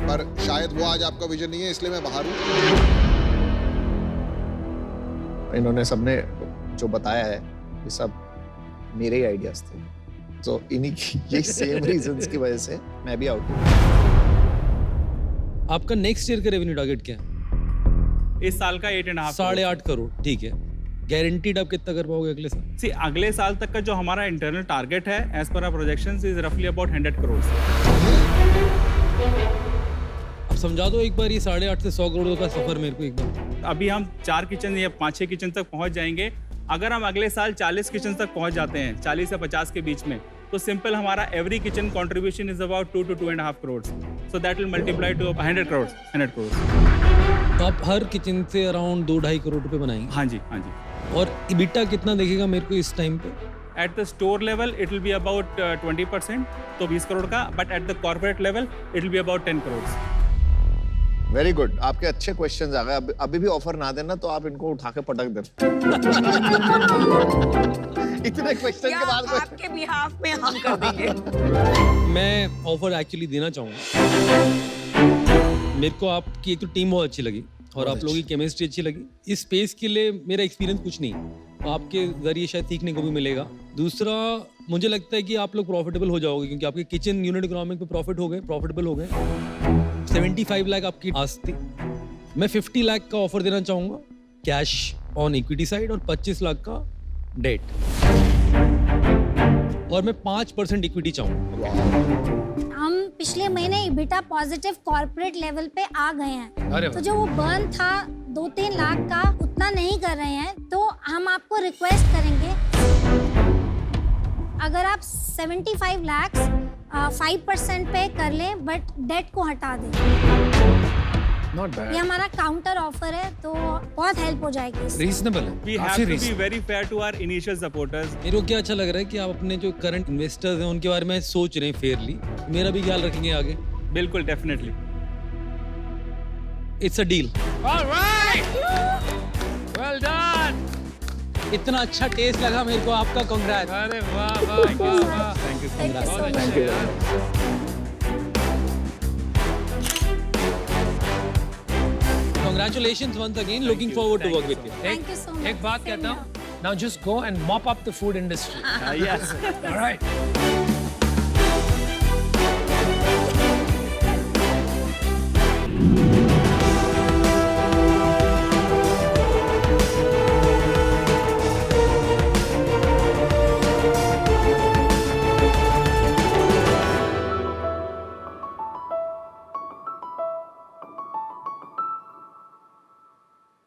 पर शायद वो आज आपका विजन नहीं है, इसलिए मैं बाहर हूँ। इन्होंने सबने जो बताया है ये सब मेरे ही आइडियाज थे, तो इन्हीं की ये सेम रीजंस की वजह से मैं भी आउट हूँ। आपका नेक्स्ट ईयर का रेवेन्यू टारगेट क्या है? इस साल का 8.5 8.5 करोड़, ठीक है। गारंटीड आप कितना कर पाओगे अगले साल? सी अगले साल तक का जो हमारा इंटरनल टारगेट है as per our projections is रफली अबाउट 100 करोड़। अब समझा दो एक बार ये 8.5 से 100 करोड़ का सफर मेरे को एक बार। अभी हम 4 किचन या 5-6 किचन तक पहुंच जाएंगे। अगर हम अगले साल 40 किचन तक पहुंच जाते हैं, 40 से 50 के बीच में, तो सिंपल हमारा every kitchen contribution is about 2 to 2.5 crore, so that will multiply two 100 crore. तो आप हर किचन से अराउंड 2-2.5 करोड़ रुपए बनाएंगे? हाँ जी, हाँ जी। और इबिटा कितना देखेगा मेरे को इस टाइम पे? At the store level it will be about 20%, तो 20 करोड़ का, but at the corporate level it will be about 10 crore. Very good, आपके अच्छे क्वेश्चंस आ गए। अभी भी ऑफर ना देना तो आप इनको उठा के पटक देना। इतने क्वेश्चन के बाद आपके बिहाफ में हम कर देंगे। मैं ऑफर एक्चुअली देना चाहूँगा। मेरे को आपकी एक तो टीम बहुत अच्छी लगी और आप लोगों की केमिस्ट्री अच्छी लगी। इस स्पेस के लिए मेरा एक्सपीरियंस कुछ नहीं, आपके जरिए शायद सीखने को भी मिलेगा। दूसरा, मुझे लगता है कि आप लोग प्रॉफिटेबल हो जाओगे क्योंकि आपके किचन यूनिट इकोनॉमिक पे प्रॉफिटेबल हो गए। 75 लाख आपकी आस थी, मैं 50 लाख का ऑफर देना चाहूँगा कैश ऑन इक्विटी साइड और 25 लाख का डेट, और मैं 5% इक्विटी चाहूँगा। हम पिछले महीने इबिटा पॉजिटिव कॉर्पोरेट लेवल पे आ गए हैं, अरे तो जो वो बर्न था 2-3 लाख का उतना नहीं कर रहे हैं, तो हम आपको रिक्वेस्ट करेंगे अगर आप 75 लाख 5% पे कर लें बट डेट को हटा दें। नॉट ये बैड, हमारा काउंटर ऑफर है, तो बहुत हेल्प हो जाएगी इससे। रीजनेबल है, We have काफी to be reasonable. very fair to our initial supporters. मेरे को क्या अच्छा लग रहा है कि आप अपने जो करंट इन्वेस्टर्स हैं उनके बारे में सोच रहे हैं फेयरली, मेरा भी ख्याल रखेंगे आगे। बिल्कुल, definitely. It's a deal. Alright, well done. इतना अच्छा टेस्ट लगा मेरे को आपका, कांग्रेट्स। अरे वाह वाह वाह वाह, Thank you so Thank you much. so बहुत much. अच्छे यार। Congratulations once again. Looking forward to work with you. Thank you so much. एक बात कहता हूँ, now just go and mop up the food industry. Yes. All right.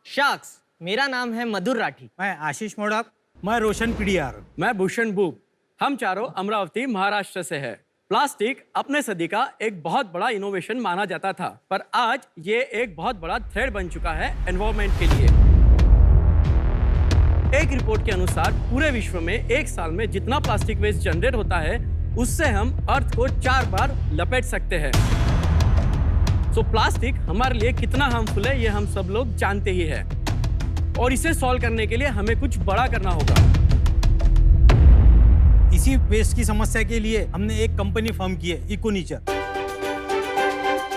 Sharks, मेरा नाम है मधुर राठी। मैं आशीष मोड़क, मैं रोशन पीडीआर। मैं भूषण बूब। हम चारों अमरावती महाराष्ट्र से है। प्लास्टिक अपने सदी का एक बहुत बड़ा इनोवेशन माना जाता था, पर आज ये एक बहुत बड़ा थ्रेट बन चुका है एनवायरनमेंट के लिए। एक रिपोर्ट के अनुसार पूरे विश्व में एक साल में जितना प्लास्टिक वेस्ट जनरेट होता है उससे हम अर्थ को 4 बार लपेट सकते हैं। तो प्लास्टिक हमारे लिए कितना हार्मफुल है ये हम सब लोग जानते ही है, और इसे सॉल्व करने के लिए हमें कुछ बड़ा करना होगा। इसी वेस्ट की समस्या के लिए हमने एक कंपनी फॉर्म की है, इकोनीचर,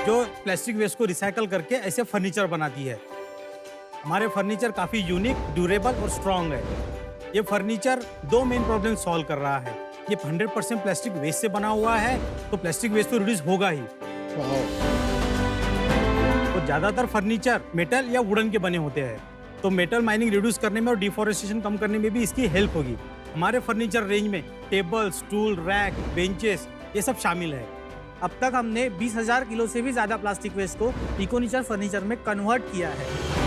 जो प्लास्टिक वेस्ट को रिसाइकल करके ऐसे फर्नीचर बनाती है। हमारे फर्नीचर काफ़ी यूनिक, ड्यूरेबल और स्ट्रॉन्ग है। ये फर्नीचर 2 मेन प्रॉब्लम सॉल्व कर रहा है। ये 100% प्लास्टिक वेस्ट से बना हुआ है, तो प्लास्टिक वेस्ट तो रिड्यूस होगा ही। तो ज़्यादातर फर्नीचर मेटल या वुडन के बने होते हैं, तो मेटल माइनिंग रिड्यूस करने में और डिफॉरेस्टेशन कम करने में भी इसकी हेल्प होगी। हमारे फर्नीचर रेंज में टेबल, स्टूल, रैक, बेंचेस ये सब शामिल है। अब तक हमने 20,000 किलो से भी ज़्यादा प्लास्टिक वेस्ट को इकोनीचर फर्नीचर में कन्वर्ट किया है।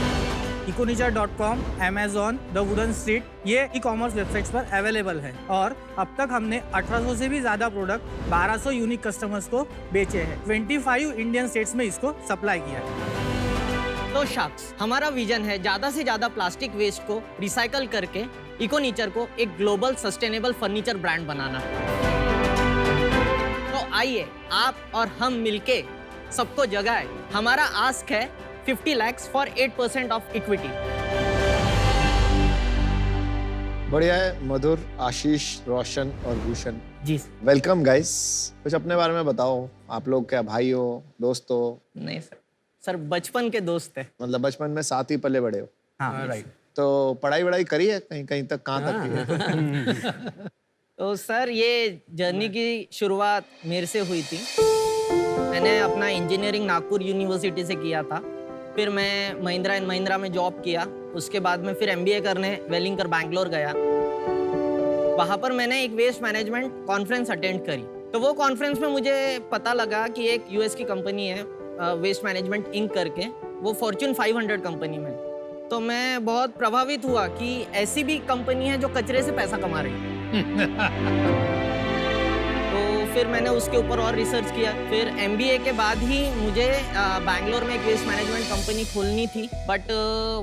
इकोनीचर.com, Amazon, द वुडन स्ट्रीट ये ई-कॉमर्स वेबसाइट्स पर अवेलेबल है, और अब तक हमने 1800 से भी ज़्यादा प्रोडक्ट 1200 यूनिक कस्टमर्स को बेचे हैं। 25 इंडियन स्टेट्स में इसको सप्लाई किया है। तो शार्क्स, हमारा विजन है ज़्यादा से ज़्यादा प्लास्टिक वेस्ट को रिसाइकल करके इकोनीचर को एक ग्लोबल सस्टेनेबल फर्नीचर ब्रांड बनाना। तो आइए आप और हम मिलके सबको जगाए। हमारा आस्क है 50 lakhs for 8% of equity. बढ़िया है मधुर, आशीष, रोशन और भूषण। जी वेलकम गाइस। कुछ अपने बारे में बताओ, आप लोग क्या भाई हो, दोस्त हो? नहीं सर बचपन के दोस्त है। मतलब बचपन में साथ ही पले बड़े हो? हाँ राइट। तो पढ़ाई वढ़ाई करी है कहीं कहीं तक, कहाँ तक की है? तो सर ये जर्नी की शुरुआत मेरे से हुई थी। मैंने अपना इंजीनियरिंग नागपुर यूनिवर्सिटी से किया था, फिर मैं महिंद्रा एंड महिंद्रा में जॉब किया। उसके बाद में फिर MBA करने वेलिंगकर बैंगलोर गया। वहाँ पर मैंने एक वेस्ट मैनेजमेंट कॉन्फ्रेंस अटेंड करी। तो वो कॉन्फ्रेंस में मुझे पता लगा कि एक US की कंपनी है वेस्ट मैनेजमेंट इंक करके, वो फॉर्च्यून 500 कंपनी में। तो मैं बहुत प्रभावित हुआ कि ऐसी भी कंपनी है जो कचरे से पैसा कमा रही है। तो फिर मैंने उसके ऊपर और रिसर्च किया। फिर MBA के बाद ही मुझे बैंगलोर में एक वेस्ट मैनेजमेंट कंपनी खोलनी थी, बट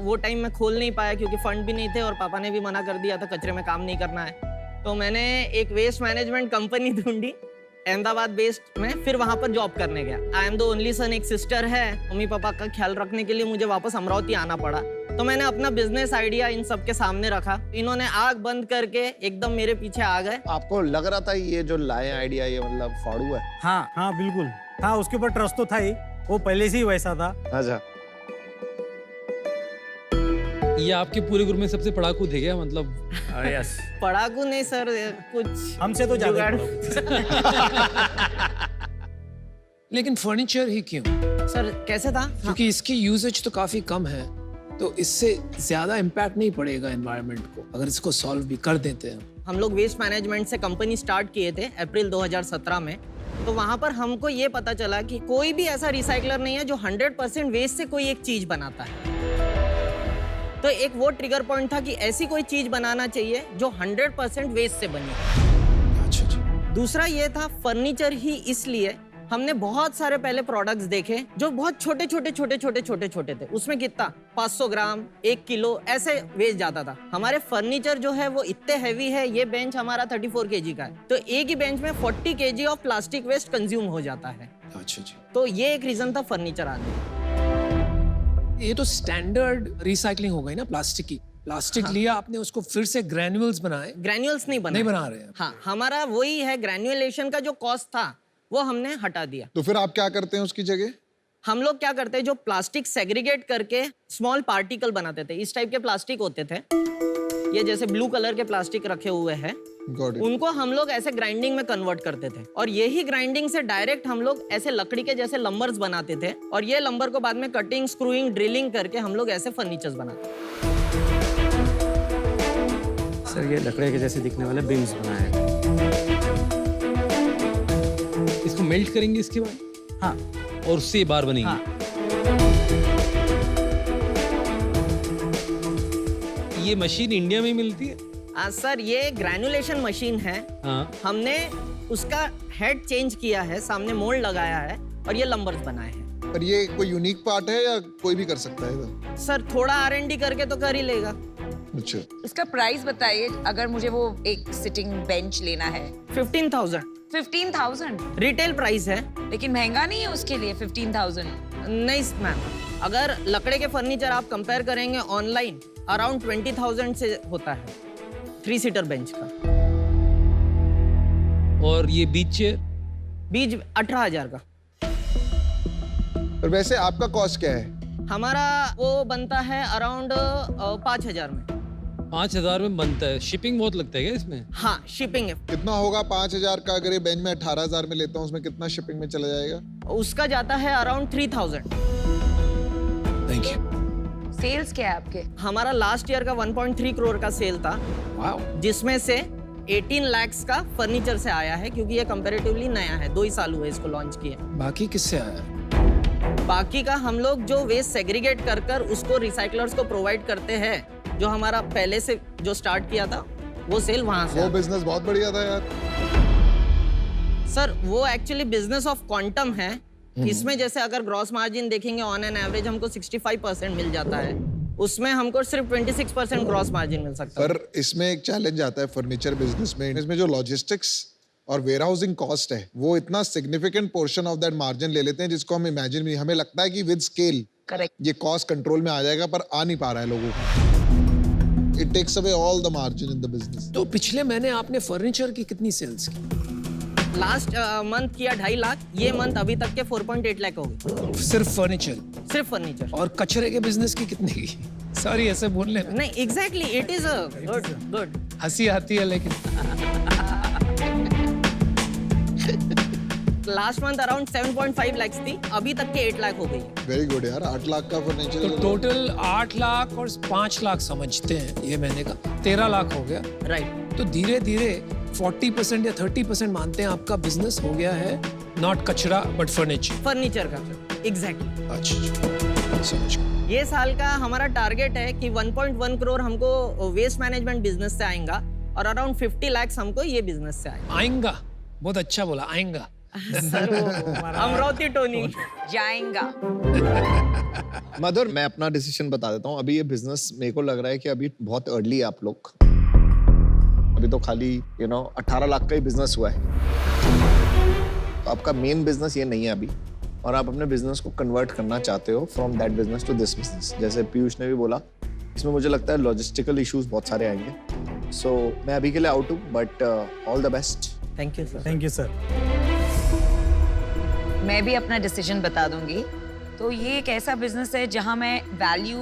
वो टाइम में खोल नहीं पाया क्योंकि फंड भी नहीं थे और पापा ने भी मना कर दिया था, कचरे में काम नहीं करना है। तो मैंने एक वेस्ट मैनेजमेंट कंपनी ढूंढी अहमदाबाद बेस्ड में, फिर वहाँ पर जॉब करने गया। I am the only son, एक सिस्टर है। मम्मी पापा का ख्याल रखने के लिए मुझे वापस अमरावती आना पड़ा। तो मैंने अपना बिजनेस आइडिया इन सबके सामने रखा। इन्होंने आग बंद करके एकदम मेरे पीछे आ गए। आपको लग रहा था ये जो लाए आइडिया ये मतलब फाड़ू है? हाँ हाँ बिल्कुल था, उसके ऊपर ट्रस्ट तो था ही, वो पहले से ही वैसा था। अच्छा। ये आपके पूरे ग्रुप में सबसे पढ़ाकू थे क्या, मतलब? यस, पढ़ाकू नहीं सर, कुछ हमसे तो ज्यादा लेकिन फर्नीचर ही क्यों? सर कैसे था? क्योंकि इसकी यूजेज तो काफी कम है, तो इससे ज्यादा इम्पैक्ट नहीं पड़ेगा एनवायरनमेंट को अगर इसको सॉल्व भी कर देते हैं। हम लोग वेस्ट मैनेजमेंट से कंपनी स्टार्ट किए थे अप्रैल 2017 में। तो वहाँ पर हमको ये पता चला कि कोई भी ऐसा रिसाइकलर नहीं है जो 100% वेस्ट से कोई एक चीज बनाता है। तो एक वो ट्रिगर पॉइंट था कि ऐसी कोई चीज बनाना चाहिए जो 100% वेस्ट से बनी। अच्छा अच्छा। दूसरा ये था फर्नीचर ही, इसलिए हमने बहुत सारे पहले प्रोडक्ट्स देखे जो बहुत छोटे छोटे थे। उसमें कितना 500 ग्राम 1 किलो ऐसे वेस्ट जाता था। हमारे फर्नीचर जो है वो इतने हैवी है, ये बेंच हमारा 34 केजी का है, तो एक ही बेंच में 40 KG of plastic waste consume हो जाता है। अच्छा अच्छा। तो ये एक रीजन था फर्नीचर आने का। ये तो स्टैंडर्ड रिसाइकलिंग हो गई ना प्लास्टिक की। प्लास्टिक लिया आपने, उसको फिर से ग्रैन्युअल्स बनाए। ग्रैन्युअल्स नहीं बना रहे हैं। हाँ, हमारा वही है, ग्रैन्युलेशन का जो कॉस्ट था वो हमने हटा दिया। तो फिर आप क्या करते हैं उसकी जगह? हम लोग क्या करते हैं, जो प्लास्टिक सेग्रीगेट करके स्मॉल पार्टिकल बनाते थे। इस टाइप के प्लास्टिक होते थे, ये जैसे ब्लू कलर के प्लास्टिक रखे हुए हैं, उनको हम लोग ऐसे ग्राइंडिंग में कन्वर्ट करते थे। और यही ग्राइंडिंग से डायरेक्ट हम लोग ऐसे लकड़ी के जैसे लंबर्स बनाते थे, और ये लंबर को बाद में कटिंग, स्क्रूइंग, ड्रिलिंग करके हम लोग ऐसे फर्नीचर्स बनाते थे। सर ये लकड़ी के जैसे दिखने वाले बीम्स बनाए हैं। इसको मेल्ट करेंगे इसके बाद? हाँ, और उससे बार बनेंगे? हाँ। ये मशीन इंडिया में ही मिलती है? सर ये ग्रैन्युलेशन मशीन है। हाँ। हमने उसका हेड चेंज किया है, सामने मोल्ड लगाया है और ये लंबर्स बनाए हैं। पर ये कोई यूनिक पार्ट है या कोई भी कर सकता है? सर थोड़ा R&D करके तो कर ही लेगा। अच्छा। इसका प्राइस बताइए, अगर मुझे वो एक सिटिंग बेंच लेना है। 15,000 15,000 रिटेल प्राइस है। लेकिन महंगा नहीं है उसके लिए 15,000? नहीं मैम, अगर लकड़े के फर्नीचर आप कंपेयर करेंगे ऑनलाइन, अराउंड 20,000 से होता है 3 सीटर बेंच का। और ये बीच चेयर? बीच 18,000 का। और वैसे आपका कॉस्ट क्या है? हमारा वो बनता है अराउंड 5,000 में। 5,000 में बनता है? शिपिंग बहुत लगता है क्या इसमें? हाँ, शिपिंग है। कितना होगा 5,000 का? अगर ये बेंच में 18,000 में लेता हूँ, उसमें कितना शिपिंग में चला जाएगा? उसका जाता है अराउंड 3,000। Thank you. सेल्स क्या है आपके? हमारा लास्ट ईयर का 1.3 करोड़ का सेल था, जिसमें से 18 लाख का फर्नीचर से आया है, क्योंकि ये कंपैरेटिवली नया है, 2 ही साल हुए इसको लॉन्च किए। बाकी किससे आया? बाकी का हम लोग जो वेस्ट सेग्रीगेट कर कर उसको रिसाइकलर्स को प्रोवाइड करते हैं, जो हमारा पहले से जो स्टार्ट किया था वो सेल वहां से। वो बिजनेस बहुत बढ़िया था यार। सर वो एक्चुअली बिजनेस ऑफ क्वांटम है। इसमें जैसे अगर ग्रॉस मार्जिन देखेंगे ऑन एन एवरेज हमको 65% मिल जाता है, उसमें हमको सिर्फ 26% ग्रॉस मार्जिन मिल सकता है। पर इसमें एक चैलेंज आता है फर्नीचर बिजनेस में, इसमें जो लॉजिस्टिक्स और वेयरहाउसिंग कॉस्ट है वो इतना significant portion of that margin ले लेते हैं जिसको हम इमेजिन भी, हमें लगता है कि विद स्केल ये कॉस्ट कंट्रोल में आ जाएगा, पर आ नहीं पा रहा है लोगों को। It takes away all the margin in the business. तो पिछले महीने आपने फर्नीचर की कितनी सेल्स की? लास्ट मंथ किया 2.5 लाख, ये मंथ अभी तक के 4.8 लाख हो गए। सिर्फ फर्नीचर? सिर्फ फर्नीचर। और कचरे के बिजनेस की कितनी की? सॉरी ऐसे बोलने में। नहीं, एग्जैक्टली, इट इज गुड। हंसी आती है लेकिन। लास्ट मंथ अराउंड 7.5 लाख थी, अभी तक के 8 लाख हो गई है। वेरी गुड यार, 8 लाख का फर्नीचर। तो टोटल 8 लाख और 5 लाख समझते हैं ये महीने का, 13 लाख हो गया। राइट। तो धीरे धीरे 40% या 30% मानते हैं आपका बिजनेस हो गया है, नॉट कचरा बट फर्नीचर का। एग्जैक्टली। अच्छा, समझ गया। ये साल का हमारा टारगेट है कि 1.1 करोड़ हमको वेस्ट मैनेजमेंट बिजनेस से आएगा, और अराउंड 50 लाख हमको ये बिजनेस से आएगा। बहुत अच्छा बोला, आएगा। सर अमरावती टोनी जाएगा। मधुर, मैं अपना डिसीजन बता देता हूँ। अभी ये बिजनेस मेरे को लग रहा है कि अभी बहुत अर्ली है आप लोग। अभी तो खाली 18 लाख का ही बिजनेस हुआ है, तो आपका मेन बिजनेस ये नहीं है अभी, और आप अपने बिजनेस को कन्वर्ट करना चाहते हो from that business to this business. जैसे पीयूष ने भी बोला, इसमें मुझे लगता है लॉजिस्टिकल इश्यूज बहुत सारे आएंगे। सो मैं अभी के लिए आउट हूँ, but all the best. Thank you sir. Thank you sir. मैं भी अपना डिसीजन बता दूंगी। तो ये एक ऐसा बिजनेस है जहां मैं वैल्यू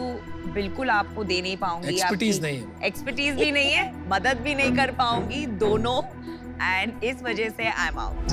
बिल्कुल आपको दे नहीं पाऊंगी। Expertise नहीं है। एक्सपर्टीज भी नहीं है, मदद भी नहीं कर पाऊंगी, दोनों, एंड इस वजह से आई एम आउट।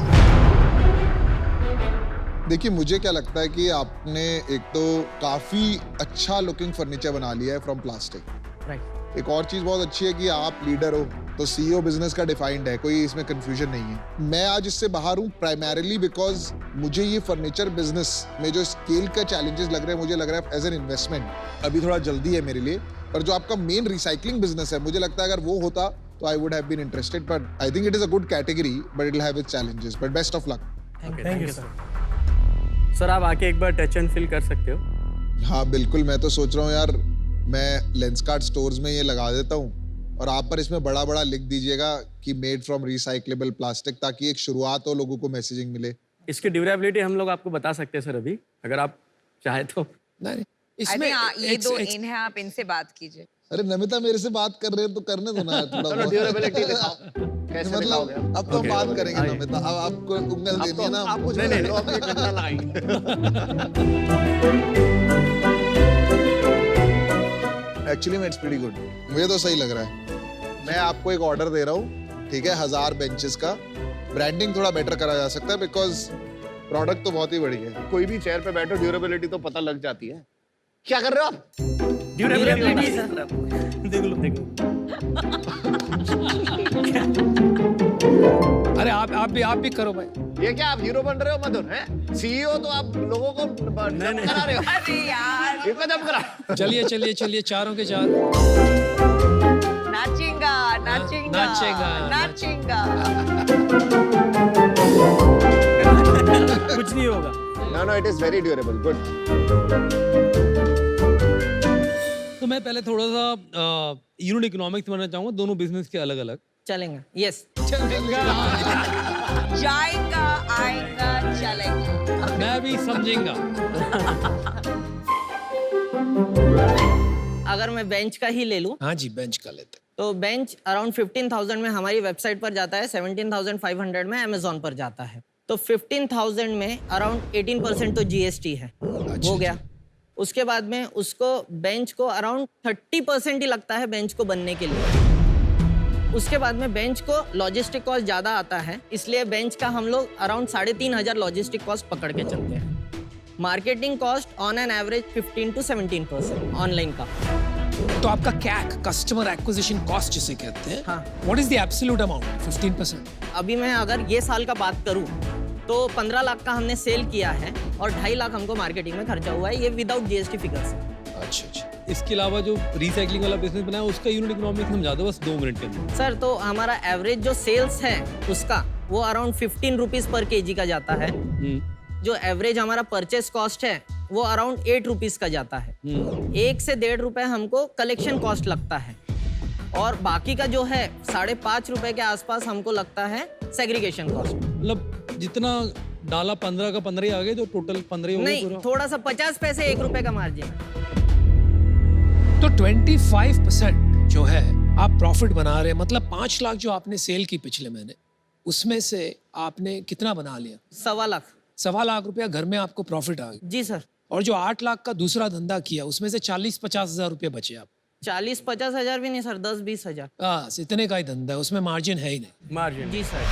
देखिए मुझे क्या लगता है कि आपने एक तो काफी अच्छा लुकिंग फर्नीचर बना लिया है फ्रॉम प्लास्टिक। राइट। एक और चीज बहुत अच्छी है कि आप लीडर हो तो सीईओ बिजनेस का डिफाइंड है, कोई इसमें कंफ्यूजन नहीं है। मैं आज इससे बाहर हूँ प्राइमरीली बिकॉज मुझे ये फर्नीचर बिजनेस में जो स्केल का चैलेंजेस लग रहे हैं, मुझे लग रहा है एज एन इन्वेस्टमेंट अभी थोड़ा जल्दी है मेरे लिए। पर जो आपका मेन रिसाइकलिंग बिजनेस है, मुझे लगता है अगर वो होता तो I would have been interested, but I think it is a good category but it will have its challenges, but best of luck. Thank you sir. Sir आप आके एक बार टच एंड फील कर सकते हो। हाँ बिल्कुल, मैं तो सोच रहा हूँ यार मैं लेंसकार्ट स्टोर्स में ये लगा देता हूँ और आप पर इसमें बड़ा बड़ा लिख दीजिएगा कि मेड फ्रॉम रिसाइक्लेबल प्लास्टिक, ताकि एक शुरुआत हो, लोगों को मैसेजिंग मिले। इसकी ड्यूरेबिलिटी हम लोग आपको बता सकते हैं सर अभी, अगर आप चाहे तो। नहीं, इसमें ये दो इन है, आप इनसे बात कीजिए। अरे नमिता मेरे से बात कर रहे हैं तो करने दो ना थोड़ा चलो बहुत। ड्यूरेबिलिटी दिखाओ, कैसे दिखाओगे? मतलब अब तो हम बात करेंगे नमिता, अब आपको उंगल देनी है ना। आप कुछ नहीं लो, आप एक घंटा लगाएंगे। एक्चुअली में इट्स प्रीटी गुड, मुझे तो सही लग रहा है। मैं आपको एक ऑर्डर दे रहा हूँ, ठीक है, 1000 बेंचेस का। ब्रांडिंग थोड़ा बेटर करा जा सकता है बिकॉज प्रोडक्ट तो बहुत ही बढ़िया है। कोई भी चेयर पे बैठो ड्यूरेबिलिटी तो पता लग जाती है। क्या कर रहे हो आप? ड्यूरेबिलिटी सर देख लो देख लो। अरे आप भी करो भाई। ये क्या आप हीरो बन रहे हो मधुर? हैं सीईओ तो आप लोगों को जब करा रहे हो। अरे यार, इतना जब करा। चलिए चारों के चार। नाचेगा नाचेगा नाचेगा, नाचेगा। कुछ नहीं होगा। No, it is very durable. Good. तो मैं पहले थोड़ा सा यूनिट इकोनॉमिक्स बनना चाहूंगा, दोनों बिजनेस के अलग अलग। चलेंगे। यस। जाएगा आएगा चलेगा। मैं भी समझेगा। अगर मैं बेंच का ही ले लूं हाँ जी, बेंच का लेते। तो बेंच अराउंड 15,000 में हमारी वेबसाइट पर जाता है, 17,500 में अमेजोन पर जाता है। तो 15,000 में अराउंड 18% तो जीएसटी है। हो गया। उसके बाद में उसको बेंच को अराउंड 30% ही लगता है बेंच को बनने के लिए। उसके बाद में बेंच को लॉजिस्टिक कॉस्ट ज़्यादा आता है, इसलिए बेंच का हम लोग अराउंड 3,500 लॉजिस्टिक कॉस्ट पकड़ के चलते हैं। Marketing cost on an average 15 to 17% online का। तो आपका कैक, कस्टमर एक्विजिशन कॉस्ट जिसे कहते हैं, हाँ। What is the absolute amount? 15%। अभी मैं अगर ये साल का बात करूं तो 15 लाख का हमने सेल किया है और 2.5 लाख हमको मार्केटिंग में खर्चा हुआ है, ये विदाउट जीएसटी फिगर्स है। अच्छा। इसके अलावा जो रिसाइकलिंग वाला बिजनेस बनाया उसका यूनिट इकोनॉमिक्स समझा दो बस 2 मिनट के अंदर। सर तो हमारा एवरेज जो सेल्स है उसका वो अराउंड 15 रुपीज पर केजी का जाता है। जो एवरेज हमारा परचेस कॉस्ट है वो अराउंड 8 रुपीज का जाता है। 1 से 1.5 रुपए हमको कलेक्शन कॉस्ट लगता है और बाकी का जो है 5.5 रुपए के आसपास हमको लगता है सेग्रीगेशन कॉस्ट। मतलब जितना डाला 15 का 15 ही आ गए, तो टोटल 15 हो गए नहीं, पूरा। थोड़ा सा 50 पैसे 1 रुपए का मार्जिन। तो 25% जो है आप प्रॉफिट बना रहे हैं, मतलब 5 लाख जो आपने सेल की पिछले महीने, उसमें से आपने कितना बना लिया? 1.25 लाख। 1.25 लाख रुपया घर में आपको प्रॉफिट आ गया। जी सर। और जो 8 लाख का दूसरा धंधा किया उसमें से 40-50 हजार रुपये बचे आप। 40-50 हजार भी नहीं सर, 10-20 हजार। बस इतने का ही धंधा है, उसमें मार्जिन है ही नहीं। मार्जिन। जी सर।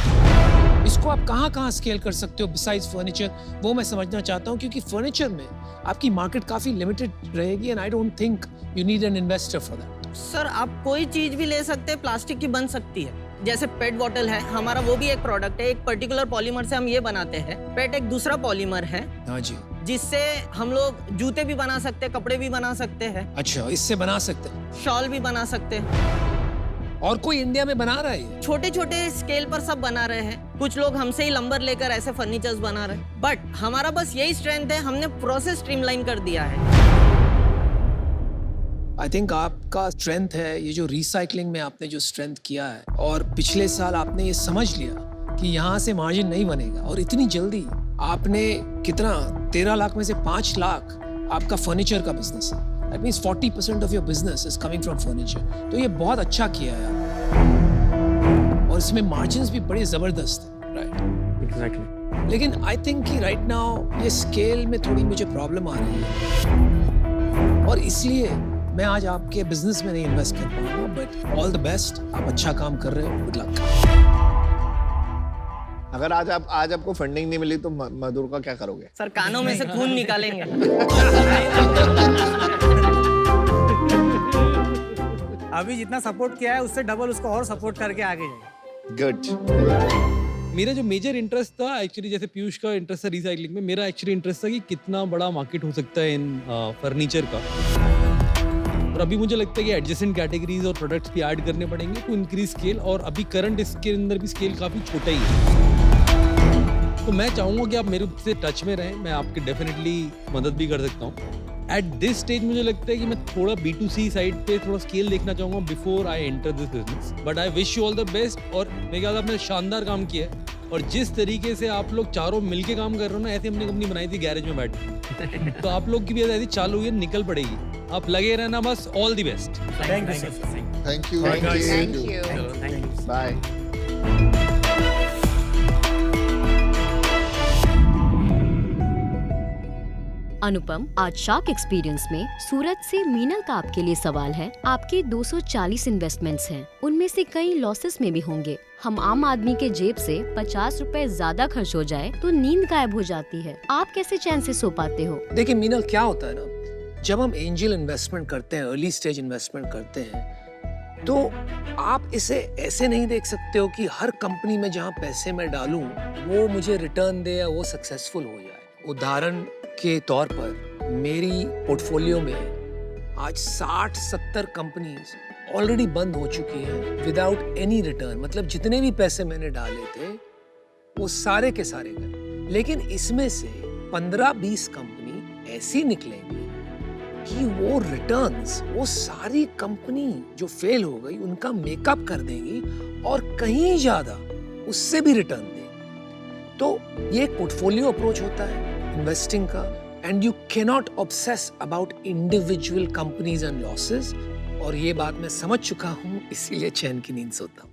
इसको आप कहाँ स्केल कर सकते हो बिसाइड्स फर्नीचर, वो मैं समझना चाहता हूँ, क्योंकि फर्नीचर में आपकी मार्केट काफी लिमिटेड रहेगी and I don't think you need an investor for that. Sir आप कोई चीज भी ले सकते हैं, प्लास्टिक की बन सकती है। जैसे पेट बॉटल है हमारा, वो भी एक प्रोडक्ट है, एक पर्टिकुलर पॉलीमर से हम ये बनाते हैं। पेट एक दूसरा पॉलीमर है। हाँ जी। जिससे हम लोग जूते भी बना सकते हैं, कपड़े भी बना सकते हैं। अच्छा, इससे बना सकते हैं, शॉल भी बना सकते हैं। और कोई इंडिया में बना रहा है? छोटे छोटे स्केल पर सब बना रहे हैं। कुछ लोग हमसे ही लंबर लेकर ऐसे फर्नीचर्स बना रहे हैं, बट हमारा बस यही स्ट्रेंथ है, हमने प्रोसेस स्ट्रीमलाइन कर दिया है। आई थिंक आपका स्ट्रेंथ है ये जो रिसाइकलिंग में आपने जो स्ट्रेंथ किया है, और पिछले साल आपने ये समझ लिया कि यहाँ से मार्जिन नहीं बनेगा, और इतनी जल्दी आपने कितना 13 लाख में से 5 लाख आपका फर्नीचर का बिजनेस है। That means 40% of your business is coming from furniture. तो ये बहुत अच्छा किया है यार, और इसमें मार्जिन्स भी बड़े जबरदस्त है। Right, exactly. लेकिन आई थिंक कि राइट नाउ ये स्केल में थोड़ी मुझे प्रॉब्लम आ रही है और इसलिए मैं आज आपके बिजनेस में नहीं इन्वेस्ट कर पाऊंगा, बट ऑल द बेस्ट, आप अच्छा काम कर रहे हो, गुड लक। अगर आज आपको फंडिंग नहीं मिली तो मधुर का क्या करोगे? सर कानों में से खून निकालेंगे। अभी जितना सपोर्ट किया है उससे डबल उसको और सपोर्ट करके आगे जाए। गुड। मेरा जो मेजर इंटरेस्ट था एक्चुअली, जैसे पीयूष का इंटरेस्ट था रिसाइकलिंग में, मेरा एक्चुअली इंटरेस्ट था कि कितना बड़ा मार्केट हो सकता है इन फर्नीचर का। और अभी मुझे लगता है कि एडजेसेंट कैटेगरीज और प्रोडक्ट्स भी ऐड करने पड़ेंगे टू इंक्रीज स्केल, और अभी करंट इसके अंदर भी स्केल काफ़ी छोटा ही है। तो मैं चाहूँगा कि आप मेरे से टच में रहें, मैं आपकी डेफिनेटली मदद भी कर सकता हूँ। एट दिस स्टेज मुझे लगता है कि मैं थोड़ा B2C साइड पे थोड़ा स्केल देखना चाहूँगा before I enter this business, but I wish you all the best. और मेरे ख्याल आपने शानदार काम किया है, और जिस तरीके से आप लोग चारों मिलके काम कर रहे हो ना, ऐसी हमने कंपनी बनाई थी गैरेज में बैठ के। तो आप लोग की भी ऐसी चालू हुई है, निकल पड़ेगी। आप लगे रहना बस। All the best. Thank you sir. Thank you. Thank you. Bye. Anupam, आज शार्क एक्सपीरियंस में सूरत से मीनल का आपके लिए सवाल है। आपके 240 इन्वेस्टमेंट्स हैं, उनमें से कई लॉसेस में भी होंगे। हम आम आदमी के जेब से 50 रुपए ज्यादा खर्च हो जाए तो नींद गायब हो जाती है। आप कैसे चैन से सो पाते हो? देखिए मीनल, क्या होता है ना, जब हम एंजल इन्वेस्टमेंट करते हैं, अर्ली स्टेज इन्वेस्टमेंट करते हैं, तो आप इसे ऐसे नहीं देख सकते हो कि हर कंपनी में जहां पैसे मैं डालूं वो मुझे रिटर्न दे या वो सक्सेसफुल हो जाए। उदाहरण के तौर पर मेरी पोर्टफोलियो में आज 60-70 कंपनीज ऑलरेडी बंद हो चुकी हैं विदाउट एनी रिटर्न। मतलब जितने भी पैसे मैंने डाले थे वो सारे के सारे गए। लेकिन इसमें से 15-20 कंपनी ऐसी निकलेंगी कि वो रिटर्न्स, वो सारी कंपनी जो फेल हो गई उनका मेकअप कर देंगी और कहीं ज्यादा उससे भी रिटर्न देंगी। तो ये एक पोर्टफोलियो अप्रोच होता है इन्वेस्टिंग का, and you cannot obsess about individual companies and losses. और ये बात मैं समझ चुका हूं, इसीलिए चैन की नींद सोता हूं।